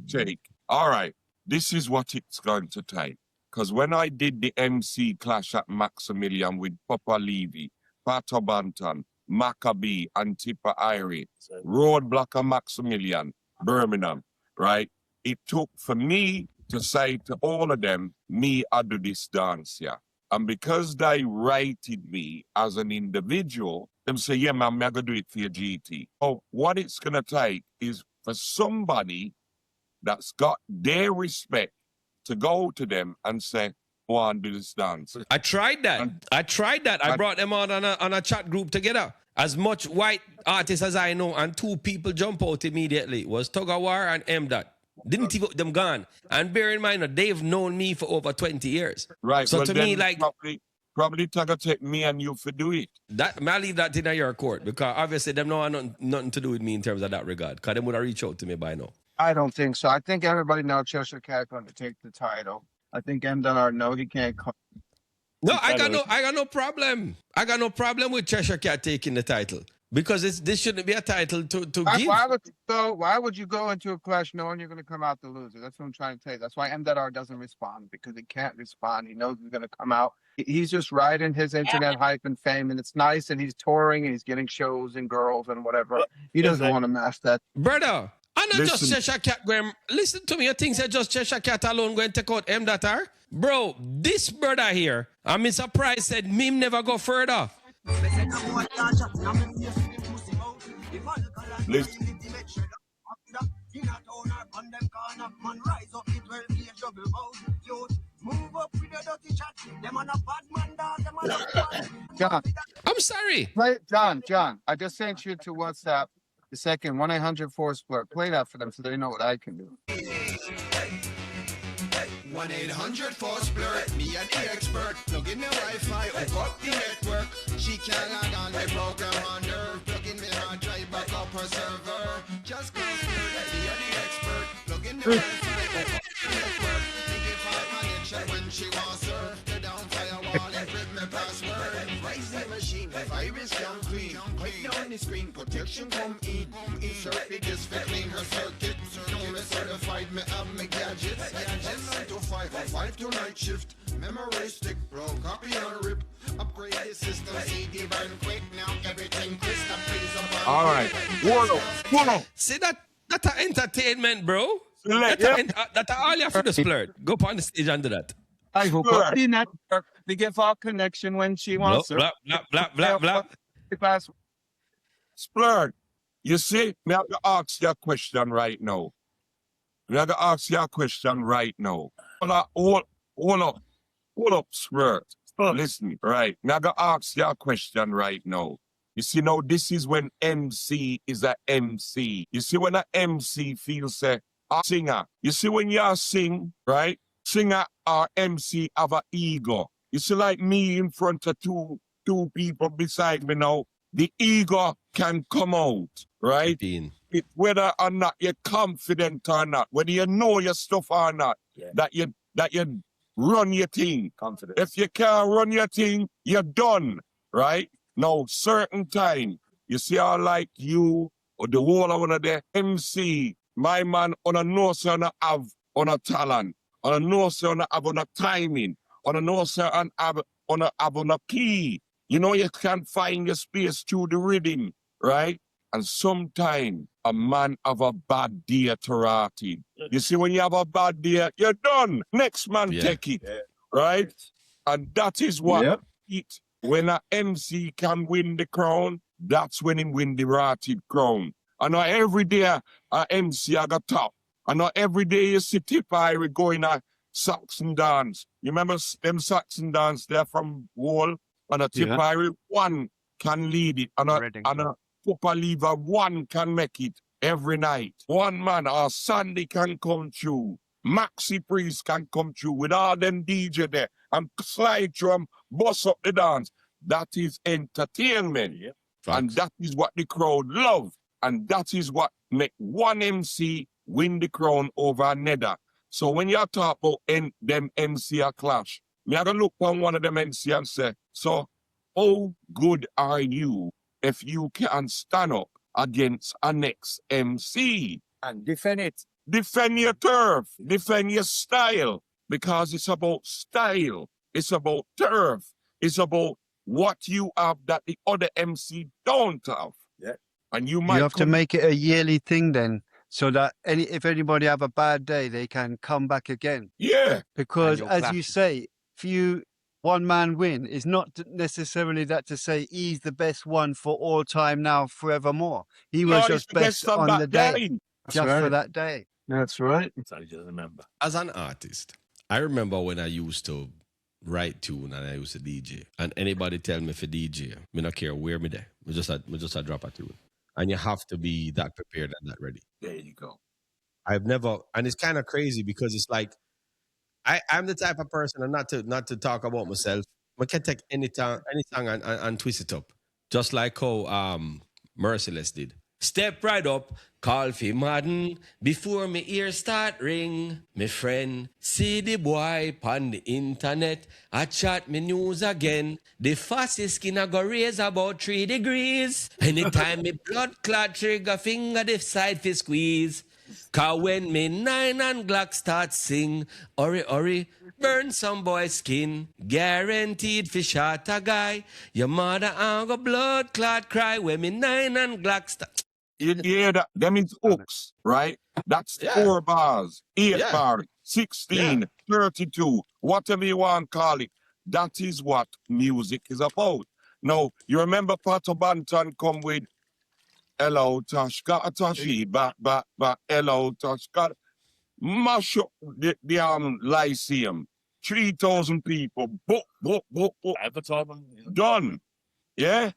Speaker 4: All right, this is what it's going to take. Because when I did the MC clash at Maximilian with Papa Levy, Pato Banton, Maccabee, and Tipper Irie, Roadblock and Maximilian, Birmingham, right? It took for me to say to all of them, me, I do this dance, yeah. And because they rated me as an individual, them say, yeah, man, I'm going to do it for your GT. So what it's going to take is for somebody that's got their respect to go to them and say, go on, do this dance.
Speaker 2: I tried that. I brought them on a chat group together. As much white artists as I know, and 2 people jump out immediately. It was Tuggawar and MdotR. Didn't even them gone. And bear in mind, they've known me for over 20 years.
Speaker 4: Right.
Speaker 2: So to me, like...
Speaker 4: Probably Tugga take me and you for do it.
Speaker 2: I leave that in your court, because obviously them no have nothing to do with me in terms of that regard, because them would have reached out to me by now.
Speaker 7: I don't think so. I think everybody knows Cheshire Cat going to take the title. I think MdotR know he can't come.
Speaker 2: No, I got no problem. I got no problem with Cheshire Cat taking the title. Because this shouldn't be a title to give.
Speaker 7: Why would you go into a clash knowing you're going to come out the loser? That's what I'm trying to tell you. That's why MdotR doesn't respond, because he can't respond. He knows he's going to come out. He's just riding his internet hype and fame, and it's nice, and he's touring, and he's getting shows and girls and whatever. He doesn't want to match that.
Speaker 2: Brother, I'm not just Cheshire Cat, Graham. Listen to me. You think that just Cheshire Cat alone going to take out MdotR? Bro, this brother here, I'm surprised said Mim never go further.
Speaker 4: Listen.
Speaker 7: John,
Speaker 2: I'm sorry.
Speaker 7: John, I just sent you to WhatsApp the second 1-800-4-SPLURT. Play that for them so they know what I can do.
Speaker 12: 1-800-4-SPLURT, me and the expert. Plug in the Wi-Fi, hook up the network. She can't log on the program on her. Plug in the hard drive, back up her server. Just go Splurt, me and the expert. Plug in the Wi-Fi, hook up the network. They give her connection when she wants her. The down firewall, encrypt my password. Raise the machine. machine. The virus down clean. Wipe down the screen, protection come in. Insert the disc for clean her circuit. Don't me certified, me have me gadgets. 9 to 5 or 5 to night shift. Memory stick, wrong copy and rip. Upgrade the system, CD burn quick. Now everything crystal plays up.
Speaker 4: All right. Hold up.
Speaker 2: See that a entertainment, bro.
Speaker 4: Select,
Speaker 2: That all you have to do, Splurt. Go up on the stage and do that.
Speaker 7: I hook up the network to give her connection when she wants
Speaker 2: Blah, blah, blah, blah, blah, blah.
Speaker 4: Splurt, you see, me have to ask you a question right now. Hold up, Splurt. Listen, right. Me have to ask you a question right now. You see, now this is when MC is a MC. You see, when a MC feels a singer. You see, when you sing, right? Singer or MC have an ego. You see, like me in front of two people beside me now, the ego can come out, right? It, whether or not you're confident or not, whether you know your stuff or not, that you run your thing. Confident. If you can't run your thing, you're done, right? Now, certain time, you see how like you or the whole of one of the MC, my man, on a no say have on a talent, on a no say have on a timing, on a no say have on a key. You know, you can find your space through the rhythm, right? And sometimes a man have a bad day to rotting. You see, when you have a bad day, you're done. Next man take it, right? And that is what it. When a MC can win the crown, that's when he win the rotted crown. I know every day a MC I got top. I know every day you see Tipperary going a Saxon dance. You remember them Saxon dance there from Wall? And a Tipperary one can lead it. And a Papa Lever one can make it every night. One man or Sandy can come through. Maxi Priest can come through with all them DJ there and slide through and bust up the dance. That is entertainment. And that is what the crowd love. And that is what make one MC win the crown over another. So when you talk about them MC a clash, me I gonna look on one of them MC and say, so how good are you if you can stand up against a next MC?
Speaker 3: And defend it.
Speaker 4: Defend your turf, defend your style, because it's about style, it's about turf, it's about what you have that the other MC don't have.
Speaker 3: Yeah.
Speaker 4: And you might
Speaker 6: have to make it a yearly thing then, so that if anybody have a bad day, they can come back again.
Speaker 4: Yeah.
Speaker 6: Because as you say, if you one man win, is not necessarily that to say he's the best one for all time now, forevermore. He was just best on the day, just for that day.
Speaker 7: That's right.
Speaker 3: So you just remember.
Speaker 2: As an artist, I remember when I used to write tune and I used to DJ. And anybody tell me for DJ, me not care where me there. Me just a drop a tune. And you have to be that prepared and that ready.
Speaker 4: There you go.
Speaker 2: I've never, and it's kind of crazy because it's like, I'm the type of person, and not to talk about myself, I can take any song and twist it up. Just like how Merciless did. Step right up, call for Madden, before me ears start ring. Me friend, see the boy on the internet, I chat me news again. The fastest skin I go raise about 3 degrees. Anytime me blood clot trigger finger, the side fi squeeze. Cause when me 9 and Glock start sing, hurry, burn some boy skin. Guaranteed fi shot a guy. Your mother and go blood clot cry when me 9 and Glock start.
Speaker 4: You hear that? Them is hooks, right? That's 4 bars, 8 bars, 16, 32, whatever you want to call it. That is what music is about. Now, you remember Pato Banton come with Hello Tashka Tashi, ba, hello Tashka. Mash up the Lyceum. 3,000 people. Book. Done. Yeah?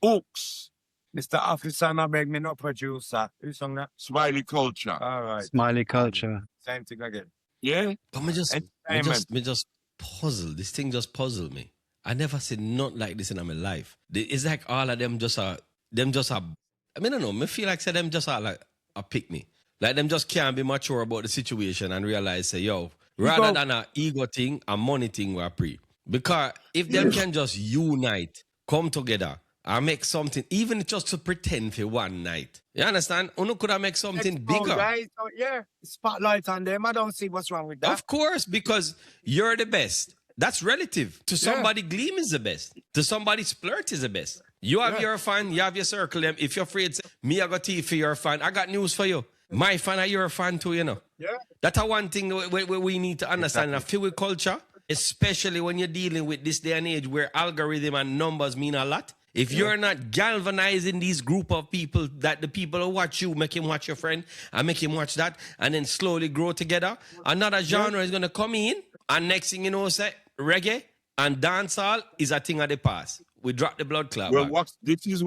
Speaker 4: Hooks.
Speaker 3: Mr. Officer, I beg me not producer. Who sung that?
Speaker 4: Smiley Culture.
Speaker 3: All right.
Speaker 6: Smiley Culture.
Speaker 3: Same thing again.
Speaker 4: Yeah?
Speaker 2: But me just puzzle. This thing just puzzled me. I never seen nothing like this in my life. It's like all of them just are, I mean, I don't know, me feel like say them just are like a pick me. Like them just can't be mature about the situation and realize, say, yo, rather than an ego thing, a money thing we're pre. Because if them can just unite, come together and make something, even just to pretend for one night. You understand? Uno could have make something bigger.
Speaker 3: Guys, so yeah, spotlight on them. I don't see what's wrong with that.
Speaker 2: Of course, because you're the best. That's relative. To somebody, Gleem is the best. To somebody, Splurt is the best. You have your fan, you have your circle. Them. If you're afraid, me, I got tea for your fan. I got news for you. My fan are your fan too, you know.
Speaker 3: Yeah.
Speaker 2: That's one thing we need to understand. Exactly. In a field culture, especially when you're dealing with this day and age where algorithm and numbers mean a lot. If you're not galvanizing these group of people, that the people who watch you, make him watch your friend and make him watch that, and then slowly grow together, another genre is going to come in, and next thing you know, say, reggae and dancehall is a thing of the past. We drop the blood clot.
Speaker 4: Well, this is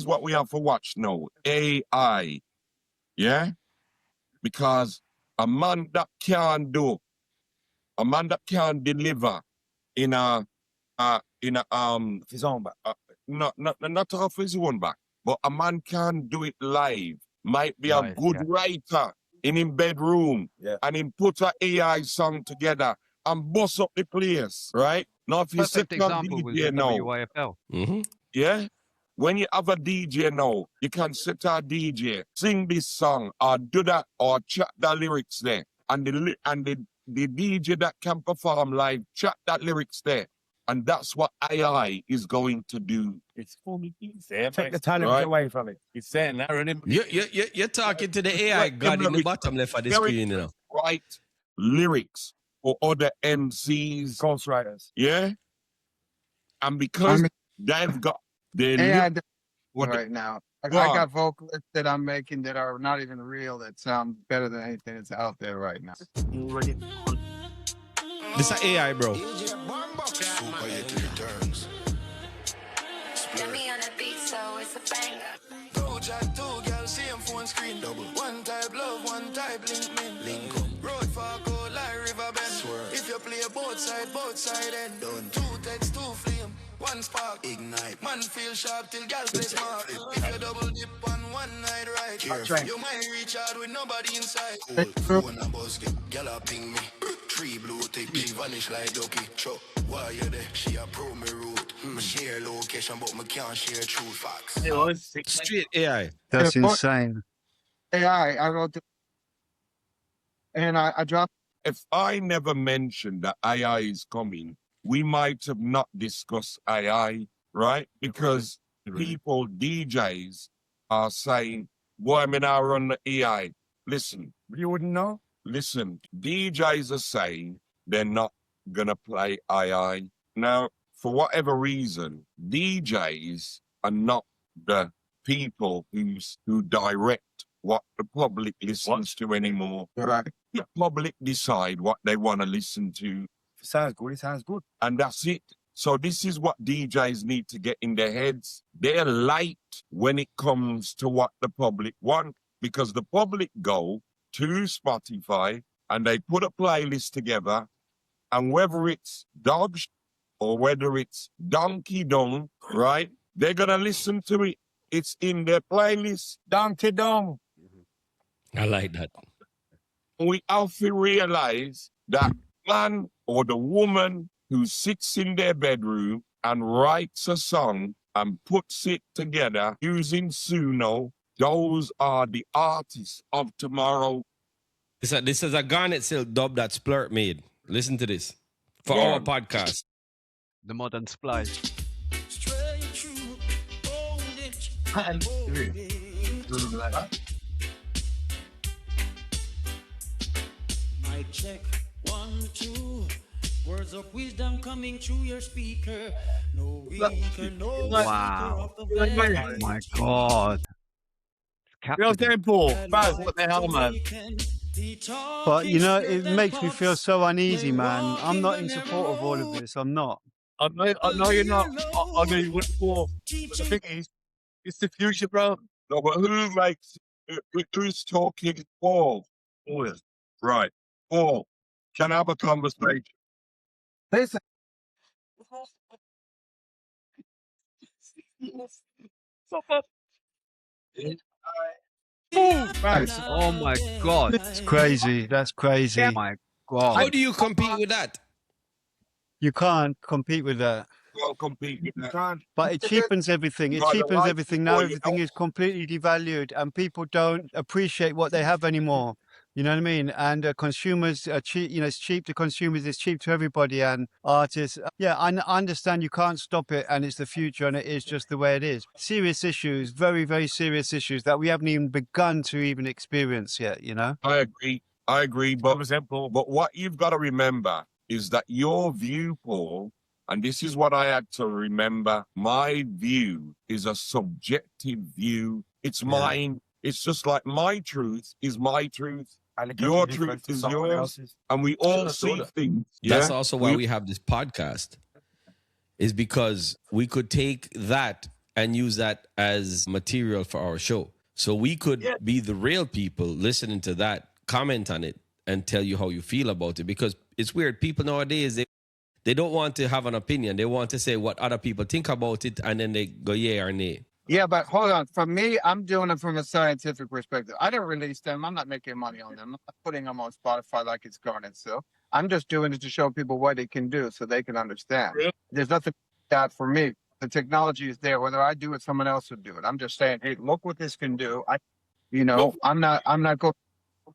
Speaker 4: what we have to watch now. AI. Yeah? Because a man that can deliver in
Speaker 3: his own back.
Speaker 4: Not off his own back, but a man can do it live. Might be a good writer in his bedroom, and him put an AI song together and bust up the place, right? Now, if you set a DJ now, yeah, when you have a DJ now, you can set a DJ, sing this song, or do that, or chat the lyrics there, and the DJ that can perform live, chat that lyrics there. And that's what AI is going to do.
Speaker 3: It's for me. Take the talent away from it. It's saying that.
Speaker 2: You're talking to the AI god in the bottom left of the screen, you know.
Speaker 4: Write lyrics for other MCs.
Speaker 3: Ghostwriters.
Speaker 4: Yeah? And because they've got their
Speaker 7: AI right now. I got vocals that I'm making that are not even real that sound better than anything that's out there right now.
Speaker 2: This is AI, bro.
Speaker 12: Super Yeti returns.
Speaker 13: Get me on a beat, so it's a banger.
Speaker 12: Two chat, two girls, same phone screen. Double. One type love, one type link up. Road for go like river bend. Swear. If you play both side end. Done. Two text, two flame, one spark. Ignite. Man feel sharp till gal play smart. If you double dip on one night right. You might reach out with nobody inside. Cool. When I buzz get gal a ping me. Tree blue take big vanish like ducky. Chop. Why you there? She a pro me route. Me share location, but me can't share true facts.
Speaker 2: Straight AI.
Speaker 6: That's insane.
Speaker 7: AI, I wrote and I dropped.
Speaker 4: If I never mentioned that AI is coming, we might have not discussed AI, right? Because people, DJs, are saying, boy, I mean, I run the AI. Listen.
Speaker 3: You wouldn't know?
Speaker 4: Listen, DJs are saying they're not going to play AI. Now, for whatever reason, DJs are not the people who direct what the public listens to anymore.
Speaker 3: Right.
Speaker 4: The public decide what they want to listen to.
Speaker 3: If it sounds good, it sounds good.
Speaker 4: And that's it. So this is what DJs need to get in their heads. They're light when it comes to what the public want, because the public go to Spotify and they put a playlist together, and whether it's Dodge or whether it's Donkey Dong, right? They're going to listen to it. It's in their playlist.
Speaker 3: Donkey Dong.
Speaker 2: I like that.
Speaker 4: We have to realize that man or the woman who sits in their bedroom and writes a song and puts it together using Suno, those are the artists of tomorrow.
Speaker 2: This is a Garnet Silk dub that Splurt made. Listen to this. For our podcast.
Speaker 1: The modern splice.
Speaker 9: Mic check, 1, 2. Words of wisdom coming through your speaker. No weaker, no
Speaker 1: Wow. Oh my God.
Speaker 3: Real tempo. Baz, what the hell, man?
Speaker 6: But you know, it makes me feel so uneasy, man. I'm not in support of all of this. I'm not.
Speaker 3: I know you're not. I know you wouldn't for. But the thing is, it's the future, bro.
Speaker 4: No, but who's talking? Paul. Right. Paul, can I have a conversation?
Speaker 7: Listen.
Speaker 1: Oh my God.
Speaker 6: It's crazy. That's crazy.
Speaker 1: Oh my God.
Speaker 2: How do you compete with that?
Speaker 6: You can't compete with that.
Speaker 4: can't compete with that.
Speaker 6: But it cheapens everything. It
Speaker 4: Got the
Speaker 6: cheapens
Speaker 4: lights
Speaker 6: everything. Now
Speaker 4: before you
Speaker 6: everything
Speaker 4: know.
Speaker 6: is completely devalued and people don't appreciate what they have anymore. You know what I mean? And consumers are cheap. You know, it's cheap to consumers. It's cheap to everybody and artists. Yeah, I understand you can't stop it and it's the future and it is just the way it is. Serious issues, very, very serious issues that we haven't even begun to even experience yet, you know?
Speaker 4: I agree. But what you've got to remember is that your view, Paul, and this is what I had to remember, my view is a subjective view. It's mine. It's just like my truth is my truth. And your truth is yours. And we all see things.
Speaker 2: That's also why we have this podcast, is because we could take that and use that as material for our show. So we could be the real people listening to that, comment on it, and tell you how you feel about it. Because it's weird. People nowadays, they don't want to have an opinion. They want to say what other people think about it, and then they go yeah or nay.
Speaker 7: Yeah, but hold on. For me, I'm doing it from a scientific perspective. I didn't release them. I'm not making money on them. I'm not putting them on Spotify like it's garnet silk. I'm just doing it to show people what it can do so they can understand.
Speaker 4: Really?
Speaker 7: There's nothing that for me. The technology is there. Whether I do it, someone else would do it. I'm just saying, hey, look what this can do. I'm not going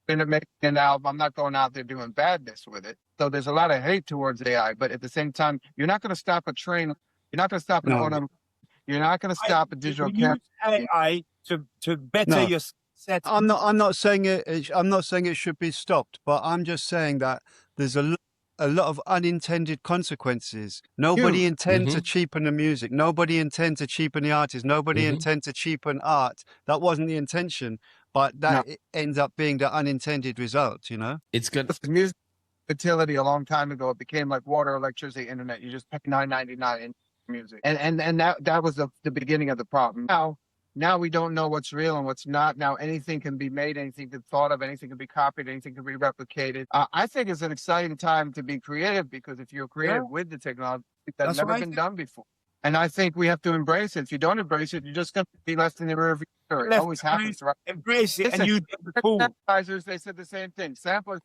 Speaker 7: into making an album. I'm not going out there doing badness with it. So there's a lot of hate towards AI, but at the same time, you're not going to stop a train. You're not going to stop an auto. You're not going to stop a digital camera.
Speaker 3: AI to better your set.
Speaker 6: I'm not saying it. I'm not saying it should be stopped, but I'm just saying that there's a lot of unintended consequences. Nobody intends to cheapen the music. Nobody intends to cheapen the artist. Nobody intends to cheapen art. That wasn't the intention, but that ends up being the unintended result. You know,
Speaker 2: it's good.
Speaker 7: Music utility a long time ago. It became like water, electricity, internet. You just pay $9.99 in music, and that was the beginning of the problem. Now we don't know what's real and what's not. Now anything can be made, anything can be thought of, anything can be copied, anything can be replicated. I think it's an exciting time to be creative, because if you're creative with the technology, that's never been done before. And I think we have to embrace it. If you don't embrace it, you're just going to be left in the rear view mirror. It always happens, right?
Speaker 3: Embrace it.
Speaker 7: Listen,
Speaker 3: And you
Speaker 7: synthesizers, they said the same thing. Samplers,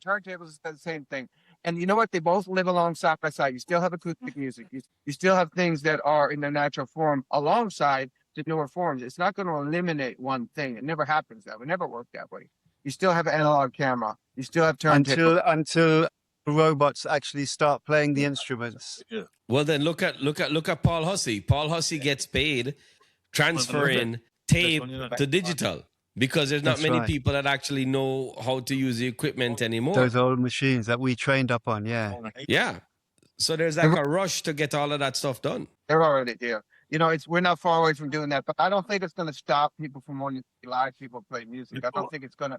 Speaker 7: turntables said the same thing. And you know what? They both live along side by side. You still have acoustic music. You still have things that are in their natural form alongside the newer forms. It's not going to eliminate one thing. It never happens that way. It never worked that way. You still have an analog camera. You still have turntables.
Speaker 6: Until robots actually start playing the instruments.
Speaker 2: Well, then look at Paul Hussey. Paul Hussey gets paid transferring tape to digital, because there's not many people that actually know how to use the equipment anymore.
Speaker 6: Those old machines that we trained up on,
Speaker 2: Yeah. So there's like a rush to get all of that stuff done.
Speaker 7: They're already here. You know, we're not far away from doing that, but I don't think it's going to stop people from wanting to see live people play music. I don't think it's going to.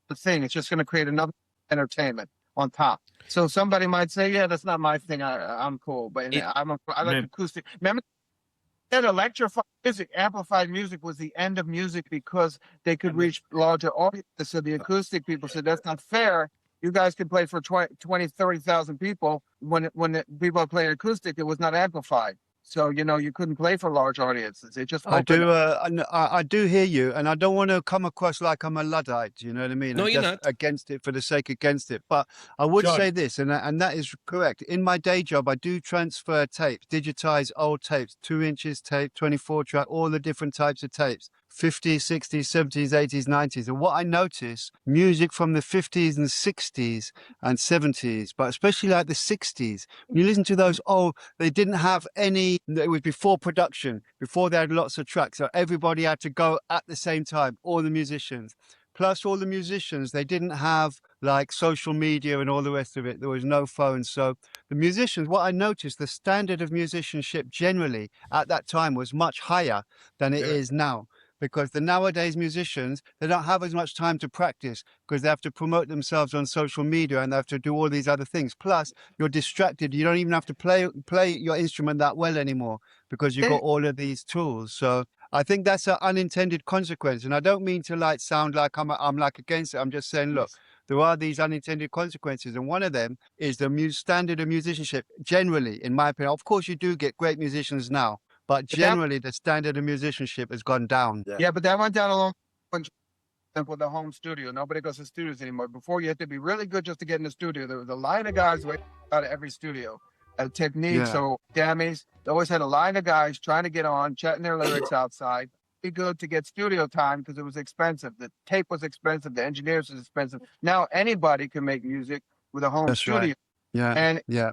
Speaker 7: The thing, it's just going to create another entertainment on top. So somebody might say, "Yeah, that's not my thing. I'm cool, but I like acoustic." Remember that electrified music, amplified music was the end of music because they could reach larger audiences. So the acoustic people said, "That's not fair. You guys can play for 20, 30,000 people. When the people are playing acoustic, it was not amplified. So, you know, you couldn't play for large audiences. It just
Speaker 6: I do hear you, and I don't want to come across like I'm a Luddite, you know what I mean?
Speaker 2: No,
Speaker 6: I'm
Speaker 2: you're
Speaker 6: just
Speaker 2: not.
Speaker 6: against it for the sake against it. But I would say this, and that is correct. In my day job, I do transfer tapes, digitize old tapes, 2 inches tape, 24 track, all the different types of tapes. 50s, 60s, 70s, 80s, 90s. And what I notice, music from the 50s and 60s and 70s, but especially like the 60s, when you listen to those they didn't have any, it was before production, before they had lots of tracks. So everybody had to go at the same time, all the musicians. Plus all the musicians, they didn't have like social media and all the rest of it. There was no phones. So the musicians, what I noticed, the standard of musicianship generally at that time was much higher than it is now. Because the nowadays musicians, they don't have as much time to practice because they have to promote themselves on social media and they have to do all these other things. Plus, you're distracted. You don't even have to play your instrument that well anymore because you've got all of these tools. So I think that's an unintended consequence. And I don't mean to sound like I'm like against it. I'm just saying, look, there are these unintended consequences. And one of them is the standard of musicianship. Generally, in my opinion, of course, you do get great musicians now. But generally, the standard of musicianship has gone down.
Speaker 7: Yeah, but that went down a long time with the home studio. Nobody goes to studios anymore. Before, you had to be really good just to get in the studio. There was a line of guys waiting out of every studio. a technique.
Speaker 6: Yeah.
Speaker 7: So Dammys, they always had a line of guys trying to get on, chatting their lyrics outside. Be good to get studio time because it was expensive. The tape was expensive. The engineers was expensive. Now anybody can make music with a home
Speaker 6: That's
Speaker 7: studio.
Speaker 6: right. Yeah.
Speaker 7: And
Speaker 6: Yeah.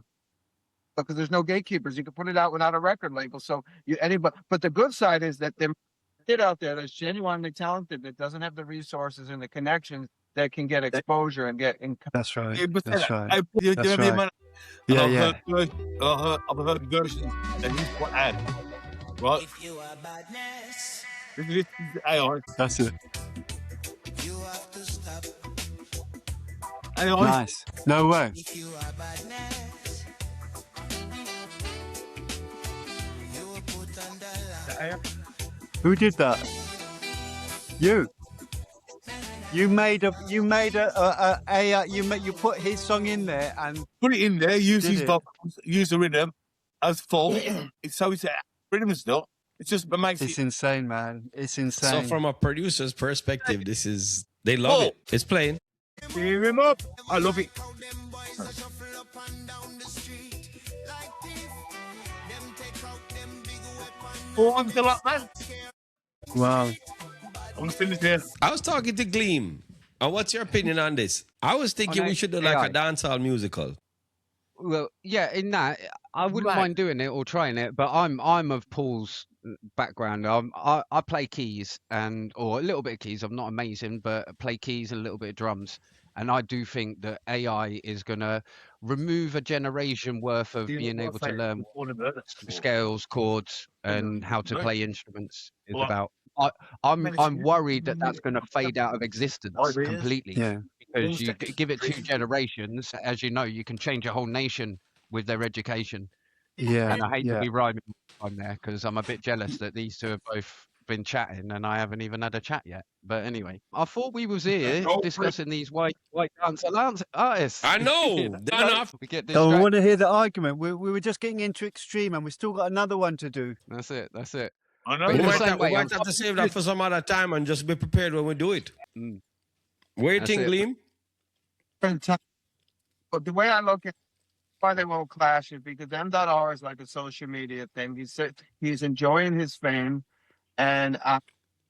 Speaker 7: because there's no gatekeepers, you can put it out without a record label. So anybody. But the good side is that there's kid out there that's genuinely talented that doesn't have the resources and the connections that can get exposure and get in.
Speaker 6: That's right.
Speaker 14: But
Speaker 6: That's right.
Speaker 14: you
Speaker 6: That's
Speaker 14: know what I mean,
Speaker 6: right.
Speaker 14: man?
Speaker 6: Yeah,
Speaker 14: I've
Speaker 6: yeah.
Speaker 14: heard versions that he's put out, right? This is AI.
Speaker 6: That's it.
Speaker 14: AI.
Speaker 6: Nice. No way. Who did that? You. You put his song in there and
Speaker 14: Put it in there, use
Speaker 6: Did
Speaker 14: his
Speaker 6: it?
Speaker 14: vocals, use the rhythm as full. It's rhythm stuff. It's just it makes
Speaker 6: it's
Speaker 14: it.
Speaker 6: insane, man. It's
Speaker 2: So
Speaker 6: insane.
Speaker 2: from a producer's perspective, they love it. It's playing.
Speaker 14: Cheer him up. I love it. Oh, I'm still up, man.
Speaker 6: Wow.
Speaker 14: I'm still there.
Speaker 2: I was talking to Gleem. And what's your opinion on this? I was thinking we should do like a dancehall musical.
Speaker 1: Well, yeah, in that I wouldn't mind doing it or trying it, but I'm of Paul's background. I play keys or a little bit of keys. I'm not amazing, but I play keys and a little bit of drums. And I do think that AI is going to remove a generation worth of being able to learn scales, chords, and how to play instruments. Is about. I'm worried that that's going to fade out of existence completely.
Speaker 6: Yeah.
Speaker 1: Because you give it 2 generations, as you know, you can change a whole nation with their education.
Speaker 6: Yeah.
Speaker 1: And I hate
Speaker 6: yeah.
Speaker 1: to be rhyming on there because I'm a bit jealous that these two have both been chatting and I haven't even had a chat yet. But anyway, I thought we was here discussing these white dancehall artists.
Speaker 2: I know.
Speaker 1: We get
Speaker 6: Oh, we
Speaker 1: distracted.
Speaker 6: want to hear the argument. We were just getting into extreme, and we still got another one to do.
Speaker 1: That's it.
Speaker 14: I know.
Speaker 1: But
Speaker 2: We
Speaker 1: in the
Speaker 2: might,
Speaker 1: same
Speaker 2: have,
Speaker 1: way,
Speaker 2: we
Speaker 1: I'm
Speaker 2: might have to save that for some other time and just be prepared when we do it. Where you
Speaker 1: That's
Speaker 2: think,
Speaker 1: it.
Speaker 2: Gleem?
Speaker 7: But the way I look at why they won't clash is because MdotR is like a social media thing. He's enjoying his fame, and I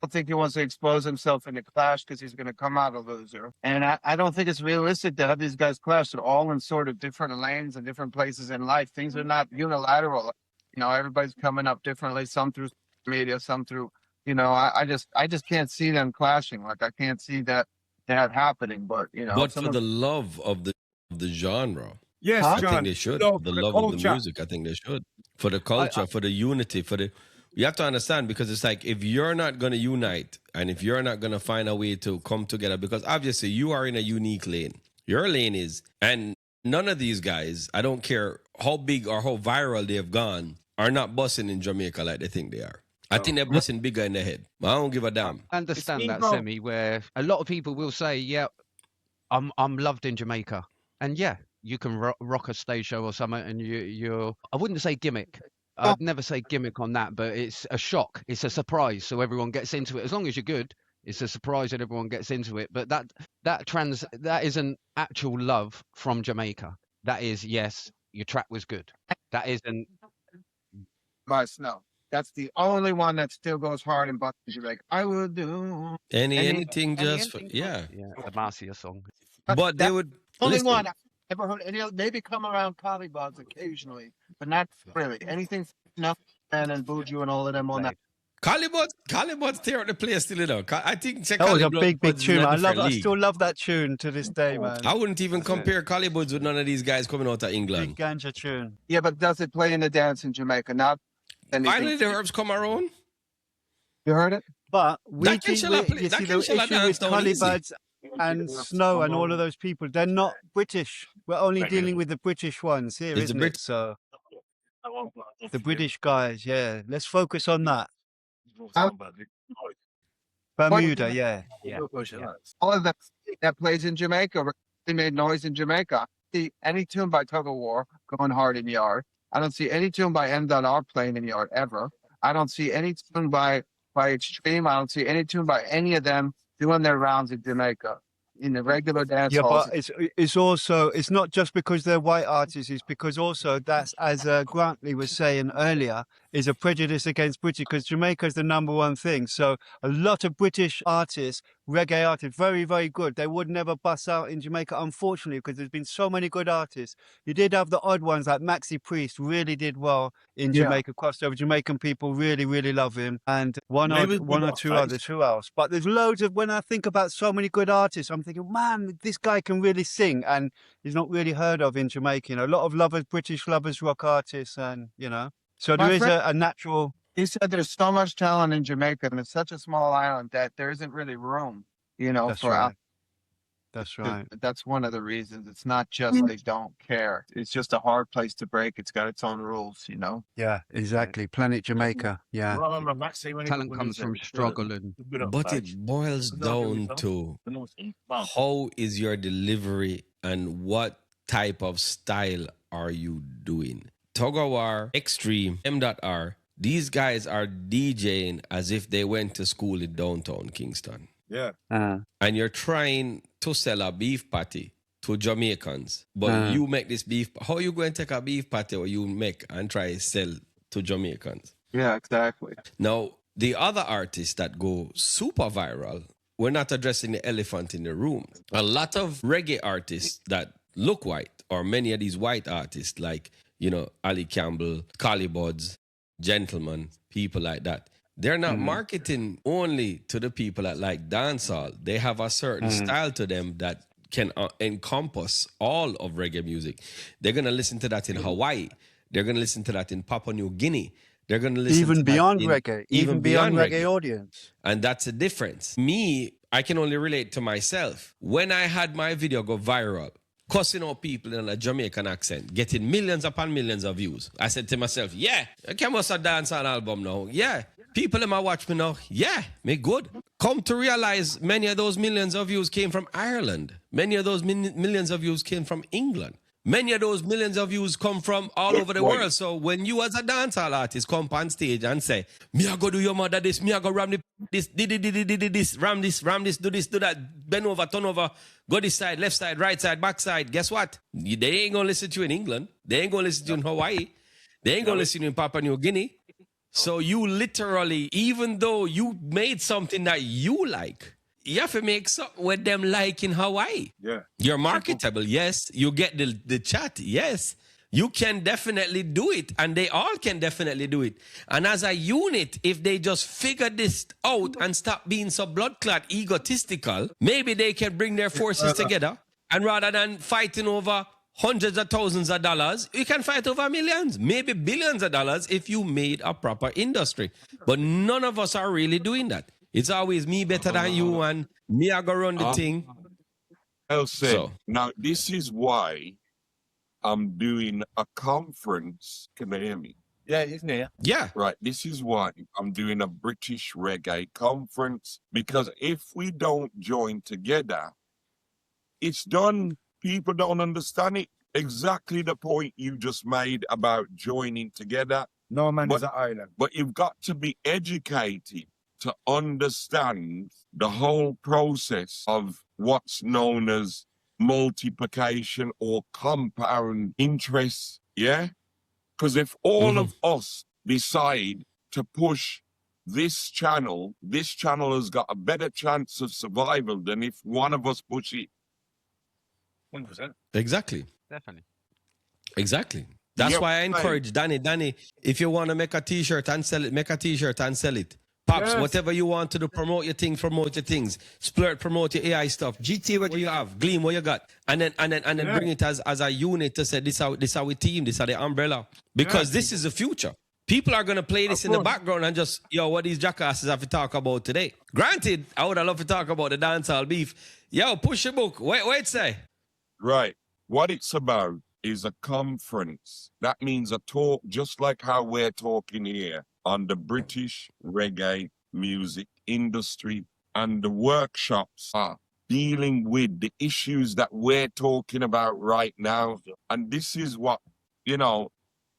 Speaker 7: don't think he wants to expose himself in a clash because he's going to come out a loser. And I don't think it's realistic to have these guys clash. They're all in sort of different lanes and different places in life. Things are not unilateral. You know, everybody's coming up differently. Some through media, some through. You know, I just can't see them clashing. Like I can't see that happening. But you know,
Speaker 2: But for the love of the genre.
Speaker 14: Yes,
Speaker 2: I
Speaker 14: John.
Speaker 2: think they should.
Speaker 14: Love
Speaker 2: The
Speaker 14: for the
Speaker 2: love of the
Speaker 14: culture.
Speaker 2: music, I think they should. For the culture, for the unity, you have to understand, because it's like if you're not going to unite and if you're not going to find a way to come together, because obviously you are in a unique lane. Your lane is, and none of these guys, I don't care how big or how viral they've gone, are not busting in Jamaica like they think they are. I think they're busting bigger in the head. I don't give a damn.
Speaker 1: I understand that, Semi, where a lot of people will say, yeah, I'm loved in Jamaica. And yeah, you can rock a stage show or something and you're, I wouldn't say gimmick. I'd never say gimmick on that, but it's a shock. It's a surprise. So everyone gets into it. As long as you're good, it's a surprise and everyone gets into it. But that isn't actual love from Jamaica. That is, yes, your track was good. That isn't.
Speaker 7: No. That's the only one that still goes hard in Boston. You're like, I will do
Speaker 2: Anything just,
Speaker 1: Yeah, the Marcia song.
Speaker 2: But they would.
Speaker 7: Only
Speaker 2: listen,
Speaker 7: one I've ever heard. Any maybe come around Collybods occasionally, but not really. Anything enough and Buju and all of them on that.
Speaker 2: Calibot tear up the place still, you know. I think
Speaker 6: That was a big tune.
Speaker 2: in a
Speaker 6: I
Speaker 2: different
Speaker 6: still love that tune to this day, man.
Speaker 2: I wouldn't even compare Calibot with none of these guys coming out of England.
Speaker 6: Big ganja tune.
Speaker 7: Yeah, but does it play in the dance in Jamaica? Not anything.
Speaker 2: Finally, the herbs come around.
Speaker 7: You heard it?
Speaker 6: But we
Speaker 2: That
Speaker 6: see
Speaker 2: can
Speaker 6: the
Speaker 2: shall I- that
Speaker 6: issue
Speaker 2: can shall I
Speaker 6: with
Speaker 2: dance down easy?
Speaker 6: Collybuds and Snow and all of those people. They're not British. We're only dealing with the British ones here,
Speaker 2: It's the
Speaker 6: isn't it? So the British guys, yeah. Let's focus on that. Bermuda, yeah.
Speaker 7: All of that plays in Jamaica. They made noise in Jamaica. I see any tune by Tuggawar going hard in Yard. I don't see any tune by MdotR playing in Yard ever. I don't see any tune by Extreme. I don't see any tune by any of them doing their rounds in Jamaica. in the regular dance
Speaker 6: Yeah,
Speaker 7: halls.
Speaker 6: but it's also, it's not just because they're white artists, it's because also that's, as Grantley was saying earlier, is a prejudice against British, because Jamaica's the number one thing. So a lot of British artists, reggae artists, very, very good. They would never bust out in Jamaica, unfortunately, because there's been so many good artists. You did have the odd ones like Maxi Priest, really did well in Jamaica, crossed over. Jamaican people really, really love him. And one or two others, who else? But there's loads of, when I think about so many good artists, I'm thinking, man, this guy can really sing, and he's not really heard of in Jamaica. You know, a lot of lovers, British lovers, rock artists, and, you know. So there is a natural...
Speaker 7: He said there's so much talent in Jamaica, and it's such a small island that there isn't really room, you know,
Speaker 6: That's
Speaker 7: for
Speaker 6: right. That's right.
Speaker 7: That's one of the reasons. It's not just they don't care. It's just a hard place to break. It's got its own rules, you know?
Speaker 6: Yeah, exactly. Planet Jamaica. Yeah.
Speaker 1: Talent comes from struggling.
Speaker 2: But it boils down to how is your delivery and what type of style are you doing? Tuggawar, Extreme, MdotR, these guys are DJing as if they went to school in downtown Kingston.
Speaker 3: Yeah.
Speaker 2: And you're trying to sell a beef patty to Jamaicans, but you make this beef. How are you going to take a beef patty or you make and try to sell to Jamaicans?
Speaker 7: Yeah, exactly.
Speaker 2: Now, the other artists that go super viral, we're not addressing the elephant in the room. A lot of reggae artists that look white, or many of these white artists like, you know, Ali Campbell, Collie Buds, Gentleman, people like that, they're not marketing only to the people that like dancehall. They have a certain style to them that can encompass all of reggae music. They're going to listen to that in Hawaii. They're going to listen to that in Papua New Guinea. They're going to listen
Speaker 6: even
Speaker 2: to
Speaker 6: beyond
Speaker 2: that
Speaker 6: reggae, even beyond reggae audience.
Speaker 2: And that's a difference. Me, I can only relate to myself. When I had my video go viral, cussing out people in a Jamaican accent, getting millions upon millions of views, I said to myself, yeah, I can must a dancehall album now. Yeah. People in my watch me now, yeah, me good. Come to realize many of those millions of views came from Ireland. Many of those millions of views came from England. Many of those millions of views come from all over the world. So when you as a dancehall artist come on stage and say, me I go do your mother this, me I go ram this, ram this, do this, do that, bend over, turn over, go this side, left side, right side, back side. Guess what? They ain't gonna listen to you in England. They ain't gonna listen to you in Hawaii. They ain't gonna listen to you in Papua New Guinea. So you literally, even though you made something that you like, you have to make something with them like in Hawaii.
Speaker 3: Yeah.
Speaker 2: You're marketable, yes. You get the chat, yes. You can definitely do it, and they all can definitely do it. And as a unit, if they just figure this out and stop being so blood clot egotistical, maybe they can bring their forces together, and rather than fighting over hundreds of thousands of dollars, you can fight over millions, maybe billions of dollars if you made a proper industry. But none of us are really doing that. It's always me better than you, and me I go run the thing.
Speaker 4: Well said. Now, this is why I'm doing a conference. Can they hear me?
Speaker 14: Yeah, isn't it?
Speaker 2: Yeah.
Speaker 4: Right. This is why I'm doing a British reggae conference, because if we don't join together, it's done. People don't understand it. Exactly the point you just made about joining together.
Speaker 3: No man is an island.
Speaker 4: But you've got to be educated to understand the whole process of what's known as multiplication or compound interest. Yeah? Because if all of us decide to push this channel has got a better chance of survival than if one of us push it.
Speaker 14: 100%.
Speaker 2: Exactly.
Speaker 1: Definitely.
Speaker 2: Exactly. That's why I encourage Danny, if you want to make a t-shirt and sell it, make a t-shirt and sell it. Pops, whatever you want to do, promote your things. Splurt, promote your AI stuff. GT, what you have? Gleem, what you got? And then bring it as a unit to say, this how we team, this are the umbrella. Because this is the future. People are going to play this in the background and just, what these jackasses have to talk about today. Granted, I would have loved to talk about the dancehall beef. Push your book. Wait, say.
Speaker 4: Right. What it's about is a conference. That means a talk just like how we're talking here on the British reggae music industry, and the workshops are dealing with the issues that we're talking about right now. And this is what,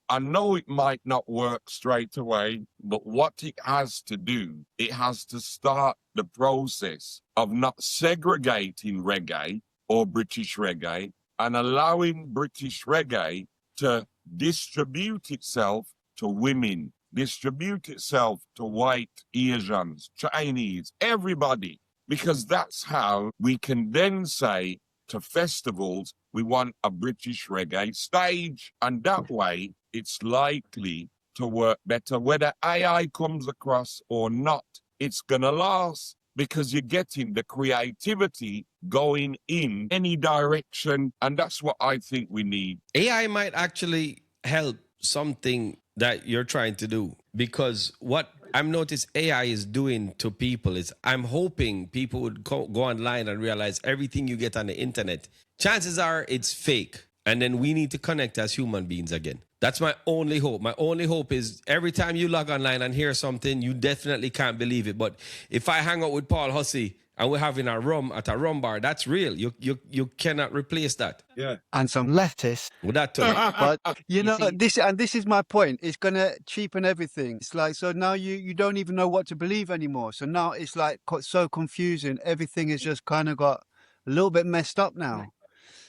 Speaker 4: I know it might not work straight away, but what it has to do, it has to start the process of not segregating reggae or British reggae and allowing British reggae to distribute itself to women, distribute itself to white, Asians, Chinese, everybody, because that's how we can then say to festivals, we want a British reggae stage. And that way, it's likely to work better. Whether AI comes across or not, it's going to last because you're getting the creativity going in any direction. And that's what I think we need.
Speaker 2: AI might actually help something that you're trying to do, because what I've noticed AI is doing to people is I'm hoping people would go online and realize everything you get on the internet, chances are it's fake. And then we need to connect as human beings again. That's my only hope. My only hope is every time you log online and hear something, you definitely can't believe it. But if I hang out with Paul Hussey and we're having a rum at a rum bar, that's real. You cannot replace that.
Speaker 3: Yeah.
Speaker 6: And some lettuce.
Speaker 2: With that too.
Speaker 6: But you know, this is my point. It's gonna cheapen everything. It's like, so now you don't even know what to believe anymore. So now it's like so confusing. Everything is just kind of got a little bit messed up now.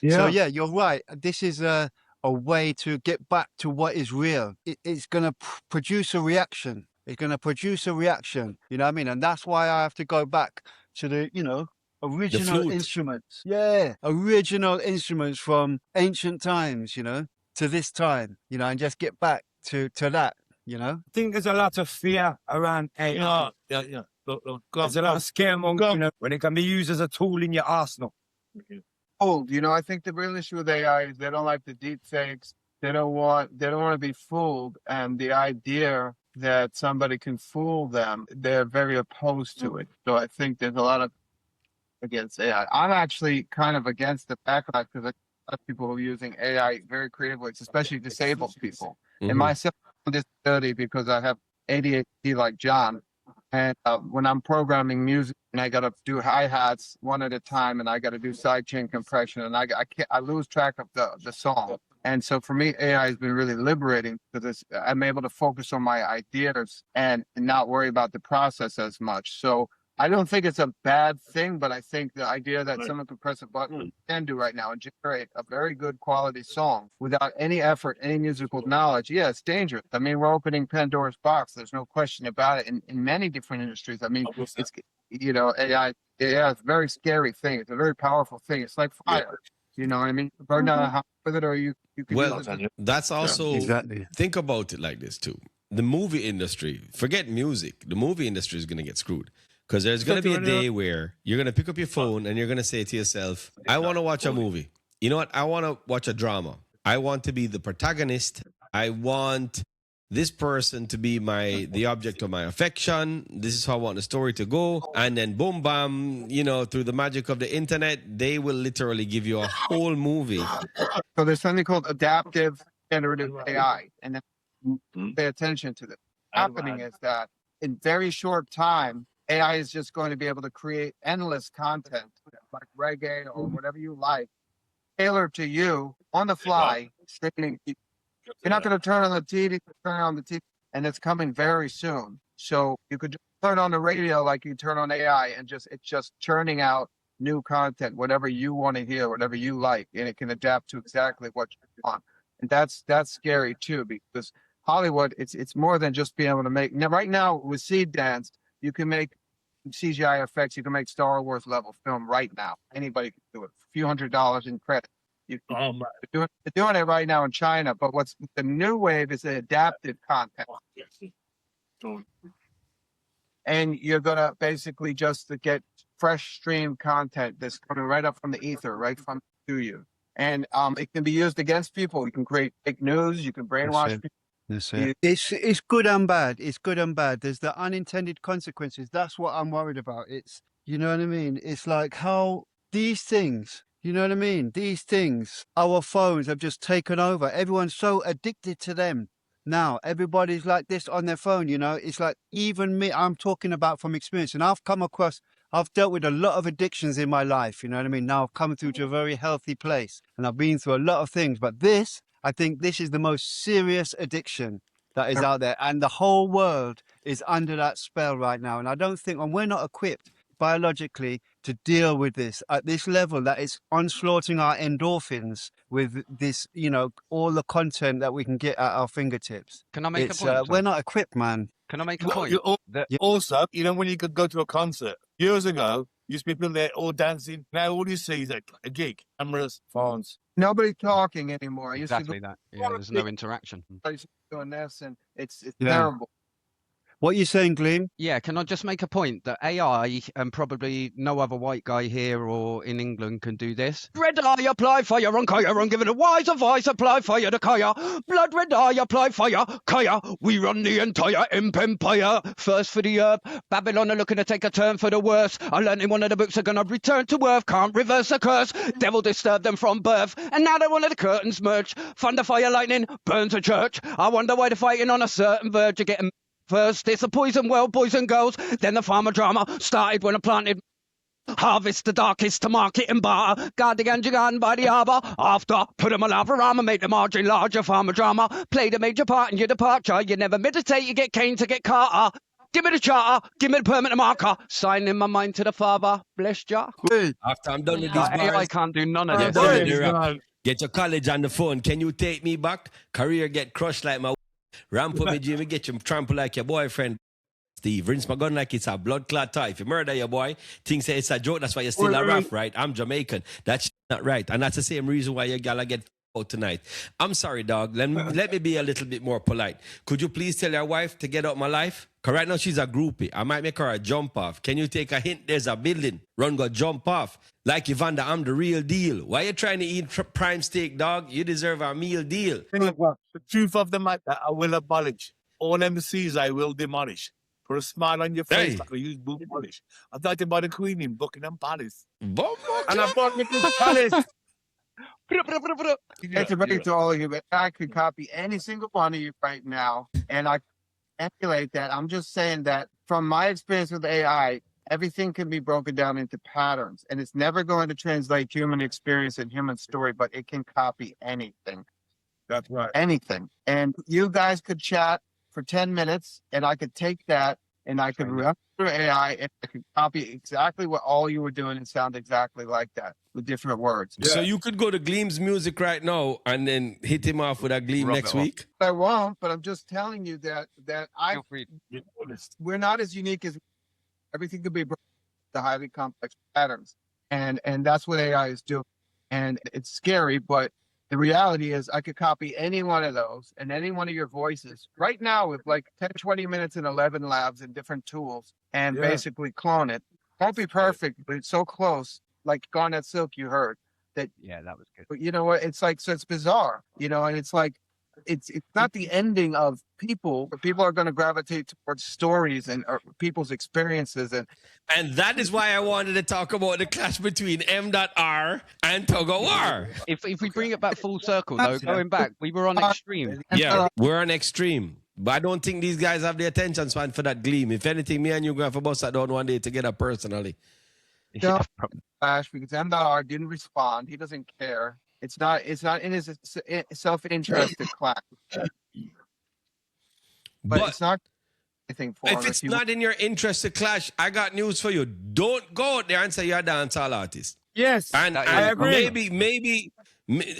Speaker 3: Yeah.
Speaker 6: So yeah, you're right. This is a way to get back to what is real. It's going to produce a reaction. It's going to produce a reaction. You know what I mean? And that's why I have to go back to the, original instruments. Yeah, original instruments from ancient times, to this time, and just get back to that,
Speaker 3: I think there's a lot of fear around AI.
Speaker 14: Yeah. Look,
Speaker 3: There's a lot of scaremongering, when it can be used as a tool in your arsenal.
Speaker 7: I think the real issue with AI is they don't like the deep fakes. They don't want to be fooled. And the idea that somebody can fool them, they're very opposed to it. So I think there's a lot of against AI. I'm actually kind of against the backlash because a lot of people are using AI very creatively, especially disabled people.
Speaker 2: Mm-hmm.
Speaker 7: And myself, disability because I have ADHD like John. And when I'm programming music and I got to do hi-hats one at a time and I got to do sidechain compression and I lose track of the song. And so for me, AI has been really liberating because I'm able to focus on my ideas and not worry about the process as much. So I don't think it's a bad thing, but I think the idea that someone can press a button can do right now and generate a very good quality song without any effort, any musical knowledge, yeah, it's dangerous. I mean, we're opening Pandora's box. There's no question about it in many different industries. I mean, it's, AI is a very scary thing. It's a very powerful thing. It's like fire. You know what I mean? Burn down a house with it or you can use it.
Speaker 2: That's also,
Speaker 6: exactly.
Speaker 2: Think about it like this too. The movie industry, forget music, the movie industry is going to get screwed. Because there's going to be a day where you're going to pick up your phone and you're going to say to yourself, I want to watch a movie. You know what? I want to watch a drama. I want to be the protagonist. I want this person to be the object of my affection. This is how I want the story to go. And then boom, bam, through the magic of the internet, they will literally give you a whole movie.
Speaker 7: So there's something called adaptive generative AI. And then pay attention to this. Happening is that in very short time, AI is just going to be able to create endless content, like reggae or whatever you like, tailored to you on the fly. Streaming. You're not going to turn on the TV, and it's coming very soon. So you could just turn on the radio like you turn on AI, and it's just churning out new content, whatever you want to hear, whatever you like, and it can adapt to exactly what you want. And that's scary too, because Hollywood, it's more than just being able to make. Now, right now with Seed Dance, you can make CGI effects. You can make Star Wars level film right now. Anybody can do it. A few $100s in credit. They're doing it right now in China. But what's the new wave is the adaptive content. And you're going to basically just to get fresh stream content that's coming right up from the ether, right from to you. And it can be used against people. You can create fake news. You can brainwash people.
Speaker 6: It's good and bad. It's good and bad. There's the unintended consequences. That's what I'm worried about. It's, you know what I mean? It's like how these things, you know what I mean? These things, our phones have just taken over. Everyone's so addicted to them now. Everybody's like this on their phone, It's like even me, I'm talking about from experience. And I've dealt with a lot of addictions in my life, you know what I mean? Now I've come through to a very healthy place and I've been through a lot of things. But this I think this is the most serious addiction that is out there. And the whole world is under that spell right now. And I don't think, and we're not equipped biologically to deal with this at this level, that it's onslaughting our endorphins with this, you know, all the content that we can get at our fingertips.
Speaker 1: Can I make a point?
Speaker 6: We're not equipped, man.
Speaker 1: Can I make a point?
Speaker 14: Also, you know, when you could go to a concert years ago, used to be people there all dancing. Now all you see is a gig, cameras, phones.
Speaker 7: Nobody talking anymore. I used
Speaker 1: Exactly
Speaker 7: to go,
Speaker 1: that. Yeah, there's no interaction.
Speaker 7: I used to be doing this, and it's
Speaker 6: Yeah.
Speaker 7: terrible.
Speaker 6: What are you saying, Gleem?
Speaker 1: Yeah, can I just make a point that AI and probably no other white guy here or in England can do this? Red eye, apply fire on Kaya, and give it a wise advice, apply fire to Kaya. Blood red eye, apply fire, Kaya. We run the entire imp empire. First for the herb, Babylon are looking to take a turn for the worse. I learned in one of the books they're gonna return to earth, can't reverse a curse. Devil disturbed them from birth, and now they want the curtains merge. Thunder, fire, lightning, burns a church. I wonder why they're fighting on a certain verge of getting first. It's a poison world, boys and girls. Then the farmer drama started when I planted. Harvest the darkest to market and barter. Guard the Ganjagan by the harbour. After, put them on lava armor, make the margin larger. Farmer drama played a major part in your departure. You never meditate, you get Cain to get Carter. Give me the charter, give me the permanent marker. Sign in my mind to the Father. Bless ya.
Speaker 2: After I'm done with these
Speaker 1: AI
Speaker 2: bars,
Speaker 1: can't do none of
Speaker 2: I'm
Speaker 1: this.
Speaker 2: done with the rap. Get your college on the phone. Can you take me back? Career get crushed like my ramp up me, Jimmy. Get you trample like your boyfriend. Steve, rinse my gun like it's a blood clot tie. If you murder your boy, think say it's a joke. That's why you're still a rough, right? I'm Jamaican. That's not right. And that's the same reason why your gala get out tonight. I'm sorry, dog. Let me be a little bit more polite. Could you please tell your wife to get out my life? Because right now she's a groupie. I might make her a jump off. Can you take a hint? There's a building. Run, go jump off. Like Evander, I'm the real deal. Why you trying to eat prime steak, dog? You deserve a meal deal.
Speaker 14: The truth of the matter, I will abolish. All MCs I will demolish. Put a smile on your face like I use boot polish. I thought about the Queen in Buckingham Palace. And I bought me this palace.
Speaker 7: It's a break to all of you, but I could copy any single one of you right now, and I emulate that. I'm just saying that from my experience with AI, everything can be broken down into patterns, and it's never going to translate human experience and human story, but it can copy anything.
Speaker 3: That's right.
Speaker 7: Anything. And you guys could chat for 10 minutes, and I could take that and I could run through AI and I could copy exactly what all you were doing and sound exactly like that with different words.
Speaker 2: So you could go to Gleem's music right now and then hit him off with a Gleem next week?
Speaker 7: I won't, but I'm just telling you that we're not as unique as everything could be broken into highly complex patterns. And that's what AI is doing. And it's scary, but the reality is I could copy any one of those and any one of your voices right now with like 10, 20 minutes and 11 labs and different tools and basically clone it. Won't be perfect, but it's so close. Like Garnet Silk you heard that.
Speaker 1: Yeah, that was good.
Speaker 7: But you know what? It's like, so it's bizarre, you know, and it's like, it's not the ending of people, but people are going to gravitate towards stories and people's experiences.
Speaker 2: And that is why I wanted to talk about the clash between MdotR and Tuggawar.
Speaker 1: If we bring it back full circle, though, going back, we were on Extreme.
Speaker 2: Yeah, we're on Extreme. But I don't think these guys have the attention span for that Gleem. If anything, me and you going to have to bust that down one day together personally.
Speaker 7: No, Flash, because MdotR didn't respond. He doesn't care. It's not in his self-interest to clap. But it's not anything for him.
Speaker 2: If it's not in your interest to clash, I got news for you. Don't go out there and say you're a dancehall artist.
Speaker 14: Yes,
Speaker 2: and
Speaker 14: I agree.
Speaker 2: Maybe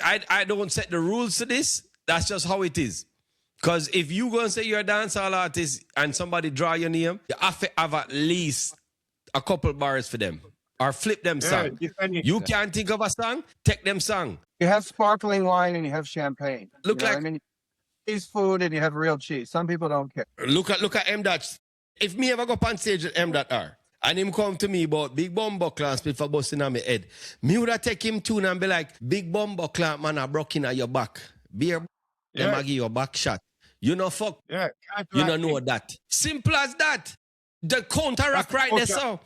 Speaker 2: I don't set the rules to this. That's just how it is. Because if you go and say you're a dancehall artist and somebody draw your name, you have to have at least a couple bars for them. Or flip them song. You can't think of a song? Take them song.
Speaker 7: You have sparkling wine and you have champagne.
Speaker 2: Look like,
Speaker 7: I mean, cheese food and you have real cheese. Some people don't care.
Speaker 2: Look at MDOT. If me ever go up on stage with MdotR and him come to me about big bumbo clamp split for busting on my head, me would have take him tune and be like, big bumbo clamp man I broke in at your back. Beer them I give you a back shot. You know fuck.
Speaker 3: Yeah.
Speaker 2: You don't know that. Simple as that. The counteract right there, so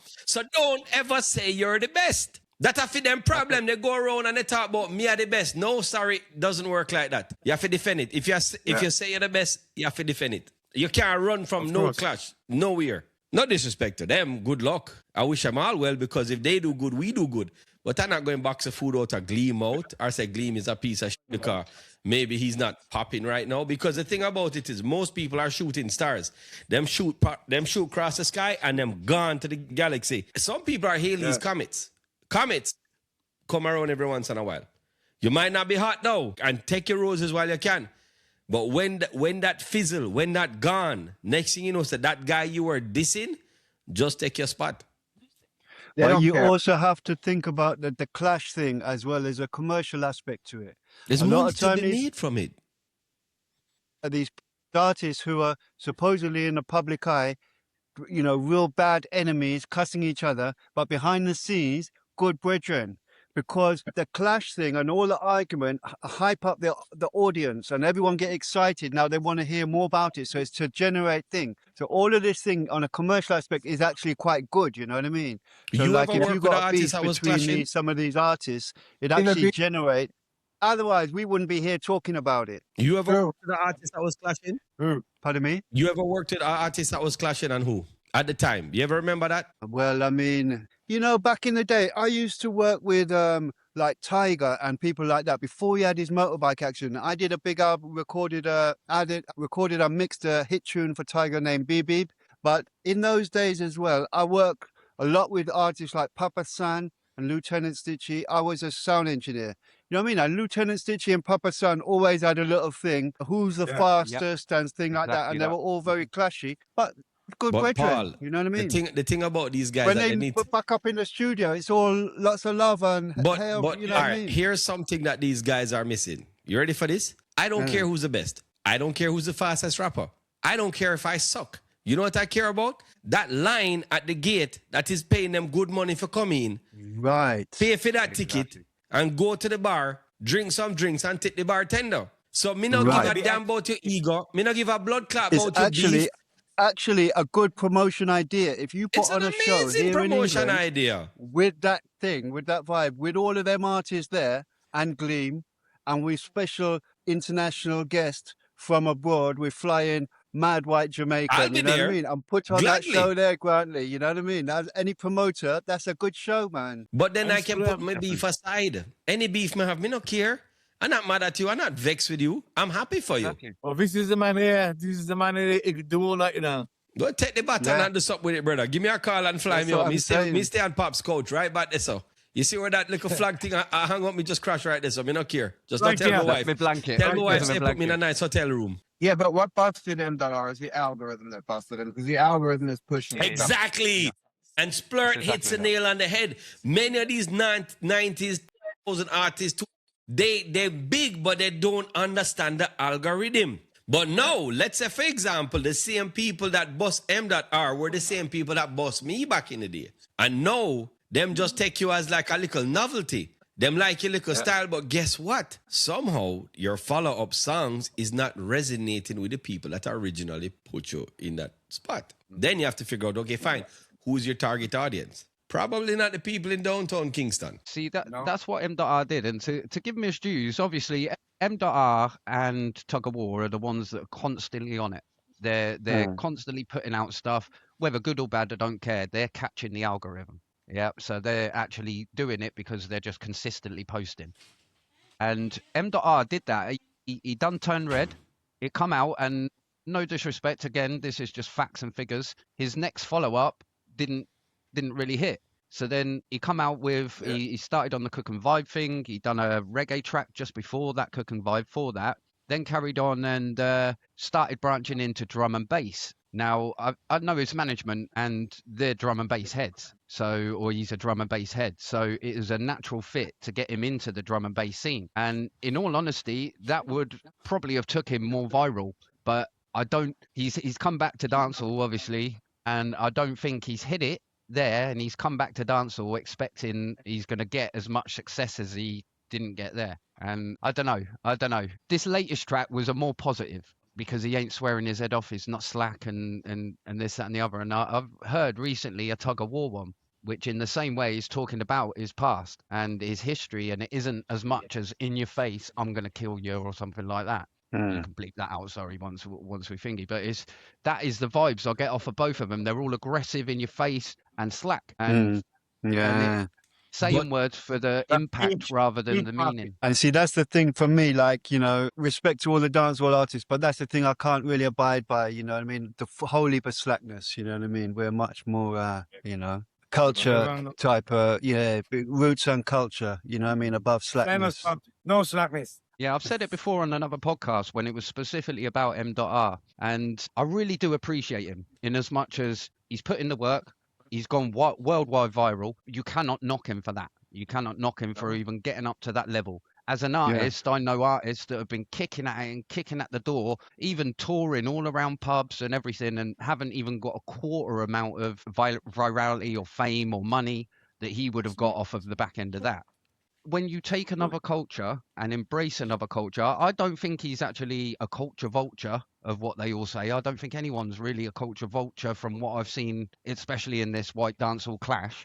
Speaker 2: don't ever say you're the best. That a for them problem. They go around and they talk about me are the best. No, sorry, doesn't work like that. You have to defend it. If you say you're the best, you have to defend it. You can't run from no clash, nowhere. No disrespect to them. Good luck. I wish them all well because if they do good, we do good. But I'm not going box of food out or Gleem out or say Gleem is a piece of shit because maybe he's not popping right now. Because the thing about it is most people are shooting stars. Them shoot across the sky and them gone to the galaxy. Some people are Halley's comets. Comets come around every once in a while. You might not be hot now and take your roses while you can. But when that fizzle, when that gone, next thing you know, so that guy you were dissing, just take your spot.
Speaker 6: But you also have to think about the clash thing as well as a commercial aspect to it.
Speaker 2: There's
Speaker 6: a lot
Speaker 2: money
Speaker 6: of
Speaker 2: to
Speaker 6: time
Speaker 2: be made from it.
Speaker 6: These artists who are supposedly in the public eye, you know, real bad enemies cussing each other, but behind the scenes, good brethren. Because the clash thing and all the argument hype up the audience and everyone get excited. Now they want to hear more about it. So it's to generate thing. So all of this thing on a commercial aspect is actually quite good. You know what I mean? So
Speaker 2: You
Speaker 6: like
Speaker 2: ever
Speaker 6: if
Speaker 2: work
Speaker 6: you
Speaker 2: with
Speaker 6: got beef
Speaker 2: artists that was
Speaker 6: between
Speaker 2: clashing?
Speaker 6: some of these artists, it actually generate. Otherwise, we wouldn't be here talking about it.
Speaker 2: You ever worked with an artist that was clashing?
Speaker 6: Pardon me?
Speaker 2: You ever worked with an artist that was clashing and who? At the time. You ever remember that?
Speaker 6: Well, I mean, you know, back in the day, I used to work with like Tiger and people like that before he had his motorbike accident. I did a big album, recorded and mixed a hit tune for Tiger named Beep Beep. But in those days as well, I worked a lot with artists like Papa San and Lieutenant Stitchie. I was a sound engineer. You know what I mean? And Lieutenant Stitchie and Papa San always had a little thing, who's the fastest and thing like that. And they were all very clashy. But good
Speaker 2: But
Speaker 6: brethren,
Speaker 2: Paul,
Speaker 6: you know what I mean?
Speaker 2: The thing about these guys
Speaker 6: When
Speaker 2: that
Speaker 6: they
Speaker 2: they need
Speaker 6: put back up in the studio, it's all lots of love and
Speaker 2: But
Speaker 6: you know
Speaker 2: all
Speaker 6: what I
Speaker 2: right,
Speaker 6: mean?
Speaker 2: here's something that these guys are missing. You ready for this? I don't care who's the best. I don't care who's the fastest rapper. I don't care if I suck. You know what I care about? That line at the gate that is paying them good money for coming in.
Speaker 6: Right.
Speaker 2: Pay for that ticket and go to the bar, drink some drinks and tip the bartender. So me not give a damn about your ego. Me not give a blood clap
Speaker 6: It's
Speaker 2: about your beef.
Speaker 6: actually a good promotion idea. If you put
Speaker 2: It's
Speaker 6: on
Speaker 2: an
Speaker 6: a show
Speaker 2: amazing
Speaker 6: here in
Speaker 2: promotion
Speaker 6: England
Speaker 2: idea.
Speaker 6: with that thing, with that vibe, with all of them artists there and Gleem, and with special international guests from abroad, we fly in Mad White Jamaican,
Speaker 2: I'll be
Speaker 6: you know
Speaker 2: there.
Speaker 6: what I mean? And put on
Speaker 2: Gladly.
Speaker 6: that show there, Grantley, you know what I mean? As any promoter, that's a good show, man.
Speaker 2: But then I can put my beef aside. Any beef me have, me no care. I'm not mad at you. I'm not vexed with you. I'm happy for you.
Speaker 14: Well, this is the man here. This is the man here. Do that, you know.
Speaker 2: Go take the baton and do something with it, brother. Give me a call and fly
Speaker 6: That's
Speaker 2: me
Speaker 6: what
Speaker 2: up.
Speaker 6: I'm
Speaker 2: Me
Speaker 6: saying.
Speaker 2: stay on Pop's coach, right back there, so. You see where that little flag thing I hang up, me just crash right there, so me not care. Just don't
Speaker 7: Right
Speaker 2: tell
Speaker 7: there.
Speaker 2: my wife.
Speaker 1: My blanket.
Speaker 2: Tell my wife,
Speaker 1: There's my
Speaker 2: say put me in a
Speaker 1: blanket.
Speaker 2: nice hotel room.
Speaker 7: Yeah, but what busted MdotR is the algorithm that busted him, because the algorithm is pushing it.
Speaker 2: Exactly. And Splurt hits a nail on the head. Many of these 90s, 2000 artists, they're big, but they don't understand the algorithm. But no, let's say, for example, the same people that bust MdotR were the same people that bust me back in the day. And no, them just take you as like a little novelty. Them like your little style, but guess what? Somehow, your follow-up songs is not resonating with the people that originally put you in that spot. Then you have to figure out, okay, fine, who's your target audience? Probably not the people in downtown Kingston.
Speaker 1: See, that's what MdotR did. And to give me his dues, obviously, MdotR and Tuggawar are the ones that are constantly on it. They're constantly putting out stuff, whether good or bad, I don't care. They're catching the algorithm. Yeah, so they're actually doing it because they're just consistently posting. And MdotR did that. He done Turn Red. It come out, and no disrespect, again, this is just facts and figures. His next follow-up didn't really hit. So then he come out with, he started on the Cook and Vibe thing. He done a reggae track just before that, Cook and Vibe for that. Then carried on and started branching into drum and bass. Now, I know his management and they're drum and bass heads. Or he's a drum and bass head. So it was a natural fit to get him into the drum and bass scene. And in all honesty, that would probably have took him more viral. But he's come back to dancehall, obviously. And I don't think he's hit it there. And he's come back to dancehall expecting he's going to get as much success as he didn't get there. And I don't know. This latest track was a more positive, because he ain't swearing his head off. He's not slack and this, that, and the other. And I've heard recently a Tuggawar one, which in the same way is talking about his past and his history, and it isn't as much as in your face, I'm going to kill you or something like that. You can bleep that out, sorry, once we thingy. But that is the vibes I get off of both of them. They're all aggressive in your face and slack. And saying words for the impact rather than the meaning.
Speaker 6: And see, that's the thing for me, like, you know, respect to all the dancehall artists, but that's the thing I can't really abide by, you know what I mean? The whole heap of slackness, you know what I mean? We're much more, you know, culture type, roots and culture, you know what I mean, above slackness.
Speaker 3: No slackness.
Speaker 1: Yeah, I've said it before on another podcast when it was specifically about MdotR, and I really do appreciate him in as much as he's put in the work. He's gone worldwide viral. You cannot knock him for that. You cannot knock him for even getting up to that level. As an artist, I know artists that have been kicking at it and kicking at the door, even touring all around pubs and everything, and haven't even got a quarter amount of virality or fame or money that he would have got off of the back end of that. When you take another culture and embrace another culture, I don't think he's actually a culture vulture of what they all say. I don't think anyone's really a culture vulture from what I've seen, especially in this white dancehall clash.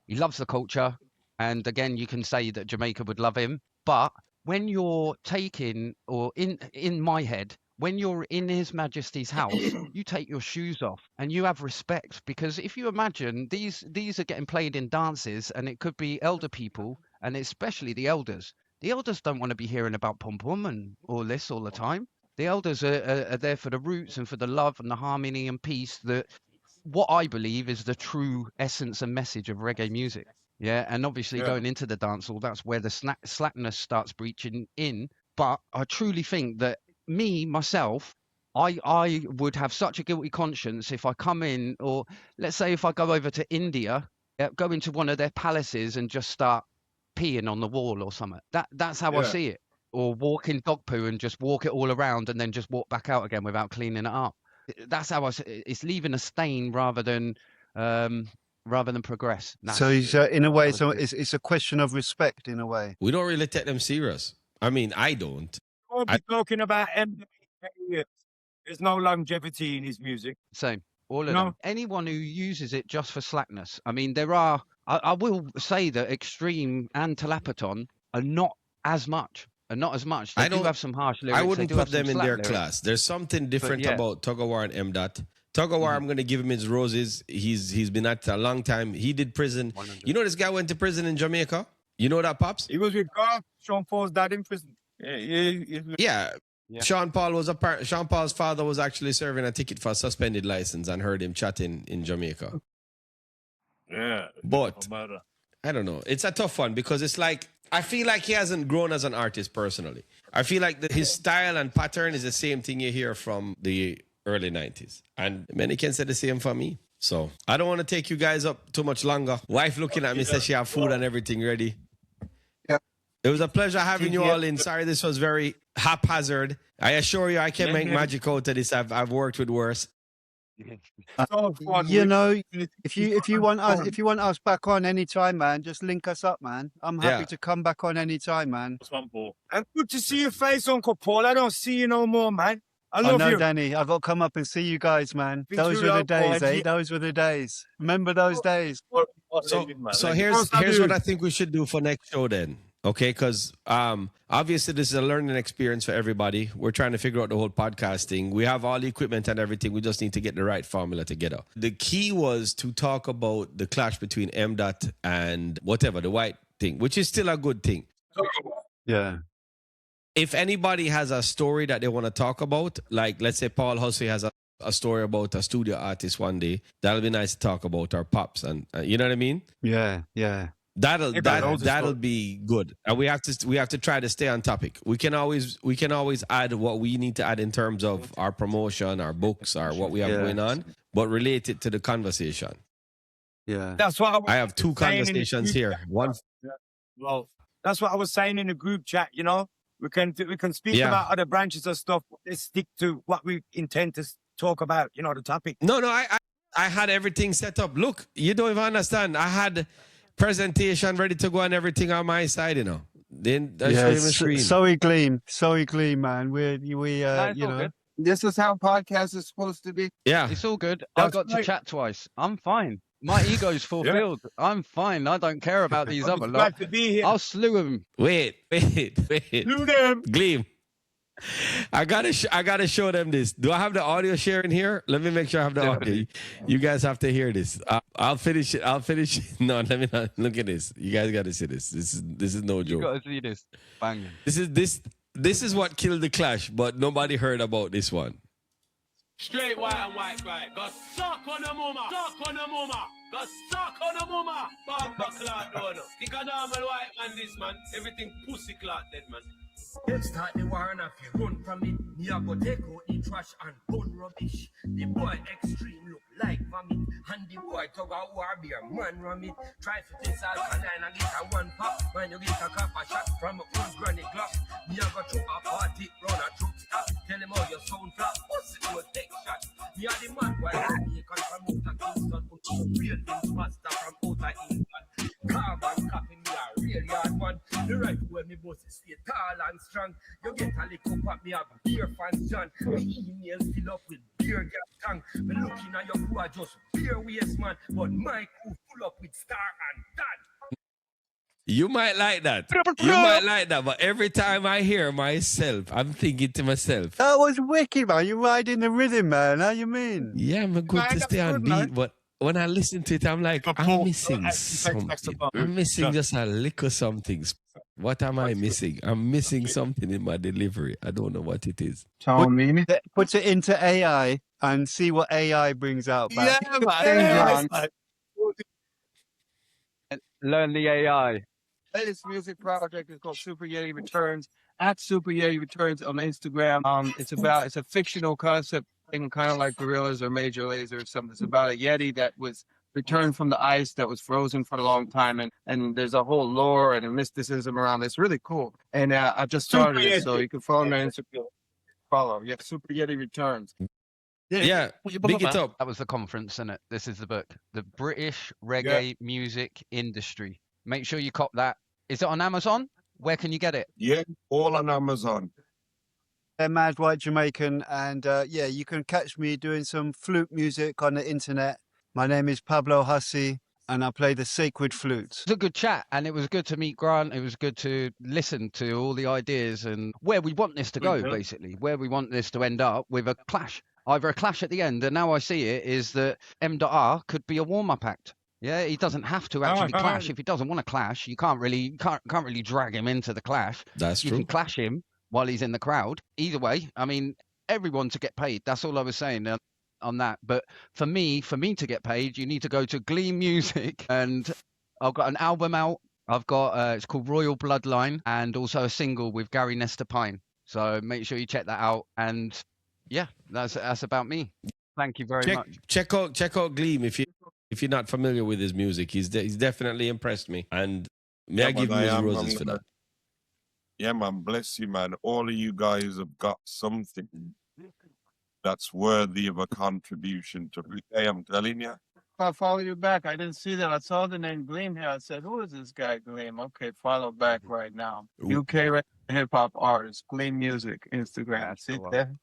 Speaker 1: He loves the culture. And again, you can say that Jamaica would love him. But when you're taking, or in my head, when you're in His Majesty's house, you take your shoes off and you have respect, because if you imagine these are getting played in dances, and it could be elder people, and especially the elders. The elders don't want to be hearing about pom pom and all this all the time. The elders are there for the roots and for the love and the harmony and peace, that what I believe is the true essence and message of reggae music. Yeah, and obviously going into the dancehall, that's where the slackness starts breaching in. But I truly think that myself, I would have such a guilty conscience if I come in, or let's say if I go over to India, go into one of their palaces and just start peeing on the wall or something. That's how I see it. Or walk in dog poo and just walk it all around and then just walk back out again without cleaning it up. That's how I see it. It's leaving a stain rather than progress.
Speaker 6: So in a way, it's a question of respect in a way.
Speaker 2: We don't really take them serious. I mean, I don't.
Speaker 3: We'll be talking about MdotR. There's no longevity in his music.
Speaker 1: Same. All of them. Anyone who uses it just for slackness. I mean, there are, I will say that Extreme and Talapaton are not as much. They do have some harsh lyrics.
Speaker 2: I wouldn't put them in their class. There's something different about Tuggawar and MdotR. Tuggawar, I'm going to give him his roses. He's been at it a long time. He did prison. 100. You know this guy went to prison in Jamaica? You know that, Pops?
Speaker 3: He was with Sean Paul's dad in prison.
Speaker 2: Yeah. Sean Paul's father was actually serving a ticket for a suspended license and heard him chatting in Jamaica.
Speaker 14: Yeah.
Speaker 2: But I don't know. It's a tough one because it's like, I feel like he hasn't grown as an artist personally. I feel like his style and pattern is the same thing you hear from the early 90s. And many can say the same for me. So I don't want to take you guys up too much longer. Wife looking at me says she have food and everything ready.
Speaker 3: Yeah.
Speaker 2: It was a pleasure having you all in. Sorry this was very haphazard. I assure you I can make magic out of this. I've worked with worse.
Speaker 6: You know, if you want us back on anytime, man, just link us up, man. I'm happy to come back on anytime, man.
Speaker 3: And good to see your face, Uncle Paul. I don't see you no more, man. I love you,
Speaker 6: Danny. I've got to come up and see you guys, man. Those were the days, eh? Those were the days. Remember those days?
Speaker 2: So here's what I think we should do for next show then. Okay, because obviously this is a learning experience for everybody. We're trying to figure out the whole podcast thing. We have all the equipment and everything. We just need to get the right formula together. The key was to talk about the clash between MdotR and whatever, the white thing, which is still a good thing.
Speaker 6: Yeah.
Speaker 2: If anybody has a story that they want to talk about, like let's say Paul Hussey has a story about a studio artist one day, that'll be nice to talk about, our pops, and you know what I mean?
Speaker 6: Yeah.
Speaker 2: That'll be good. And we have to try to stay on topic. We can always add what we need to add in terms of our promotion, our books, or what we have going on, but relate it to the conversation.
Speaker 6: Yeah.
Speaker 3: That's what
Speaker 2: I have two conversations here. One.
Speaker 3: Well, that's what I was saying in the group chat, you know. We can speak about other branches of stuff, but let's stick to what we intend to talk about, you know, the topic.
Speaker 2: No, I had everything set up. Look, you don't even understand. I had presentation ready to go and everything on my side, you know. Then
Speaker 6: sorry, Gleem, man. We you know.
Speaker 7: This is how podcast is supposed to be.
Speaker 2: Yeah,
Speaker 1: it's all good. I got to chat twice. I'm fine. My ego's fulfilled. I'm fine. I don't care about these other lot. I'll slew them.
Speaker 2: Wait.
Speaker 3: Slew them.
Speaker 2: Gleem. I gotta show them this. Do I have the audio sharing here? Let me make sure I have the audio. You guys have to hear this. I'll finish it. No, let me not look at this. You guys gotta see this. This is no joke.
Speaker 1: You gotta see this. Bang.
Speaker 2: This is what killed the clash, but nobody heard about this one.
Speaker 10: Straight white and white guy. Go suck on the mama. Suck on the mama. Go suck on the mama. Bamba clot donor. Think a normal white man this man. Everything pussy clot dead man.
Speaker 15: Let's start the war and if you run from it, me a go take out the trash and burn rubbish. The boy extreme look like vomit, and the boy Tuggawar be a man ram it. Try to this alkaline and get a one pop, when you get a copper shot from a old granny Glock. Me a go through a party, run a truck stop, tell him how your sound flop, pussy to a take shot. Me a the man while I come from out of Kingston, put some real things master from out of England. Carbon copy me a real yard one. The right where me boss is stay tall and strong. You get a lick up at me have beer fans John. Me email fill up with beer gas tongue. Me looking at your crew are just beer waste man. But my crew full up with star and done.
Speaker 2: You might like that. You might like that, but every time I hear myself, I'm thinking to myself,
Speaker 6: that was wicked, man. You're riding the rhythm, man. How you mean?
Speaker 2: yeah, I'm good to stay on beat, but when I listen to it, I'm like, I'm missing something. I'm missing just a little something. What am I missing? I'm missing something in my delivery. I don't know what it is.
Speaker 6: Put it into AI and see what AI brings out back.
Speaker 7: Yeah, man.
Speaker 1: Learn the AI.
Speaker 7: Latest music project is called Super Yeti Returns. At Super Yeti Returns on Instagram. It's a fictional concept thing, kind of like Gorillas or Major Lazer or something. It's about a Yeti that was returned from the ice that was frozen for a long time, and there's a whole lore and a mysticism around it. It's really cool. And I just started it, so you can follow me on Instagram. Yeah, Super Yeti Returns.
Speaker 2: Yeah, big it up.
Speaker 1: That was the conference, isn't it? This is the book. The British Reggae Music Industry. Make sure you cop that. Is it on Amazon? Where can you get it?
Speaker 4: Yeah, all on Amazon.
Speaker 6: They're mad white Jamaican, and yeah, you can catch me doing some flute music on the internet. My name is Pablo Hussey, and I play the sacred flute.
Speaker 1: It was a good chat, and it was good to meet Grant. It was good to listen to all the ideas and where we want this to go, basically, where we want this to end up with a clash. Either a clash at the end, and now I see it, is that MdotR could be a warm-up act. Yeah, he doesn't have to actually clash. If he doesn't want to clash, you can't really drag him into the clash.
Speaker 2: That's true.
Speaker 1: You can clash him while he's in the crowd. Either way, I mean, everyone to get paid. That's all I was saying on that. But for me to get paid, you need to go to Gleem Music, and I've got an album out. I've got it's called Royal Bloodline, and also a single with Gary Nestor Pine. So make sure you check that out. And yeah, that's about me. Thank you very much.
Speaker 2: Check out Gleem if you're not familiar with his music. He's definitely impressed me, and may I give you his roses for that.
Speaker 4: Yeah, man, bless you, man. All of you guys have got something that's worthy of a contribution to Reggae, I'm telling you.
Speaker 7: I follow you back. I didn't see that. I saw the name Gleem here. I said, who is this guy, Gleem? Okay, follow back right now. UK hip hop artist, Gleem Music, Instagram. See there?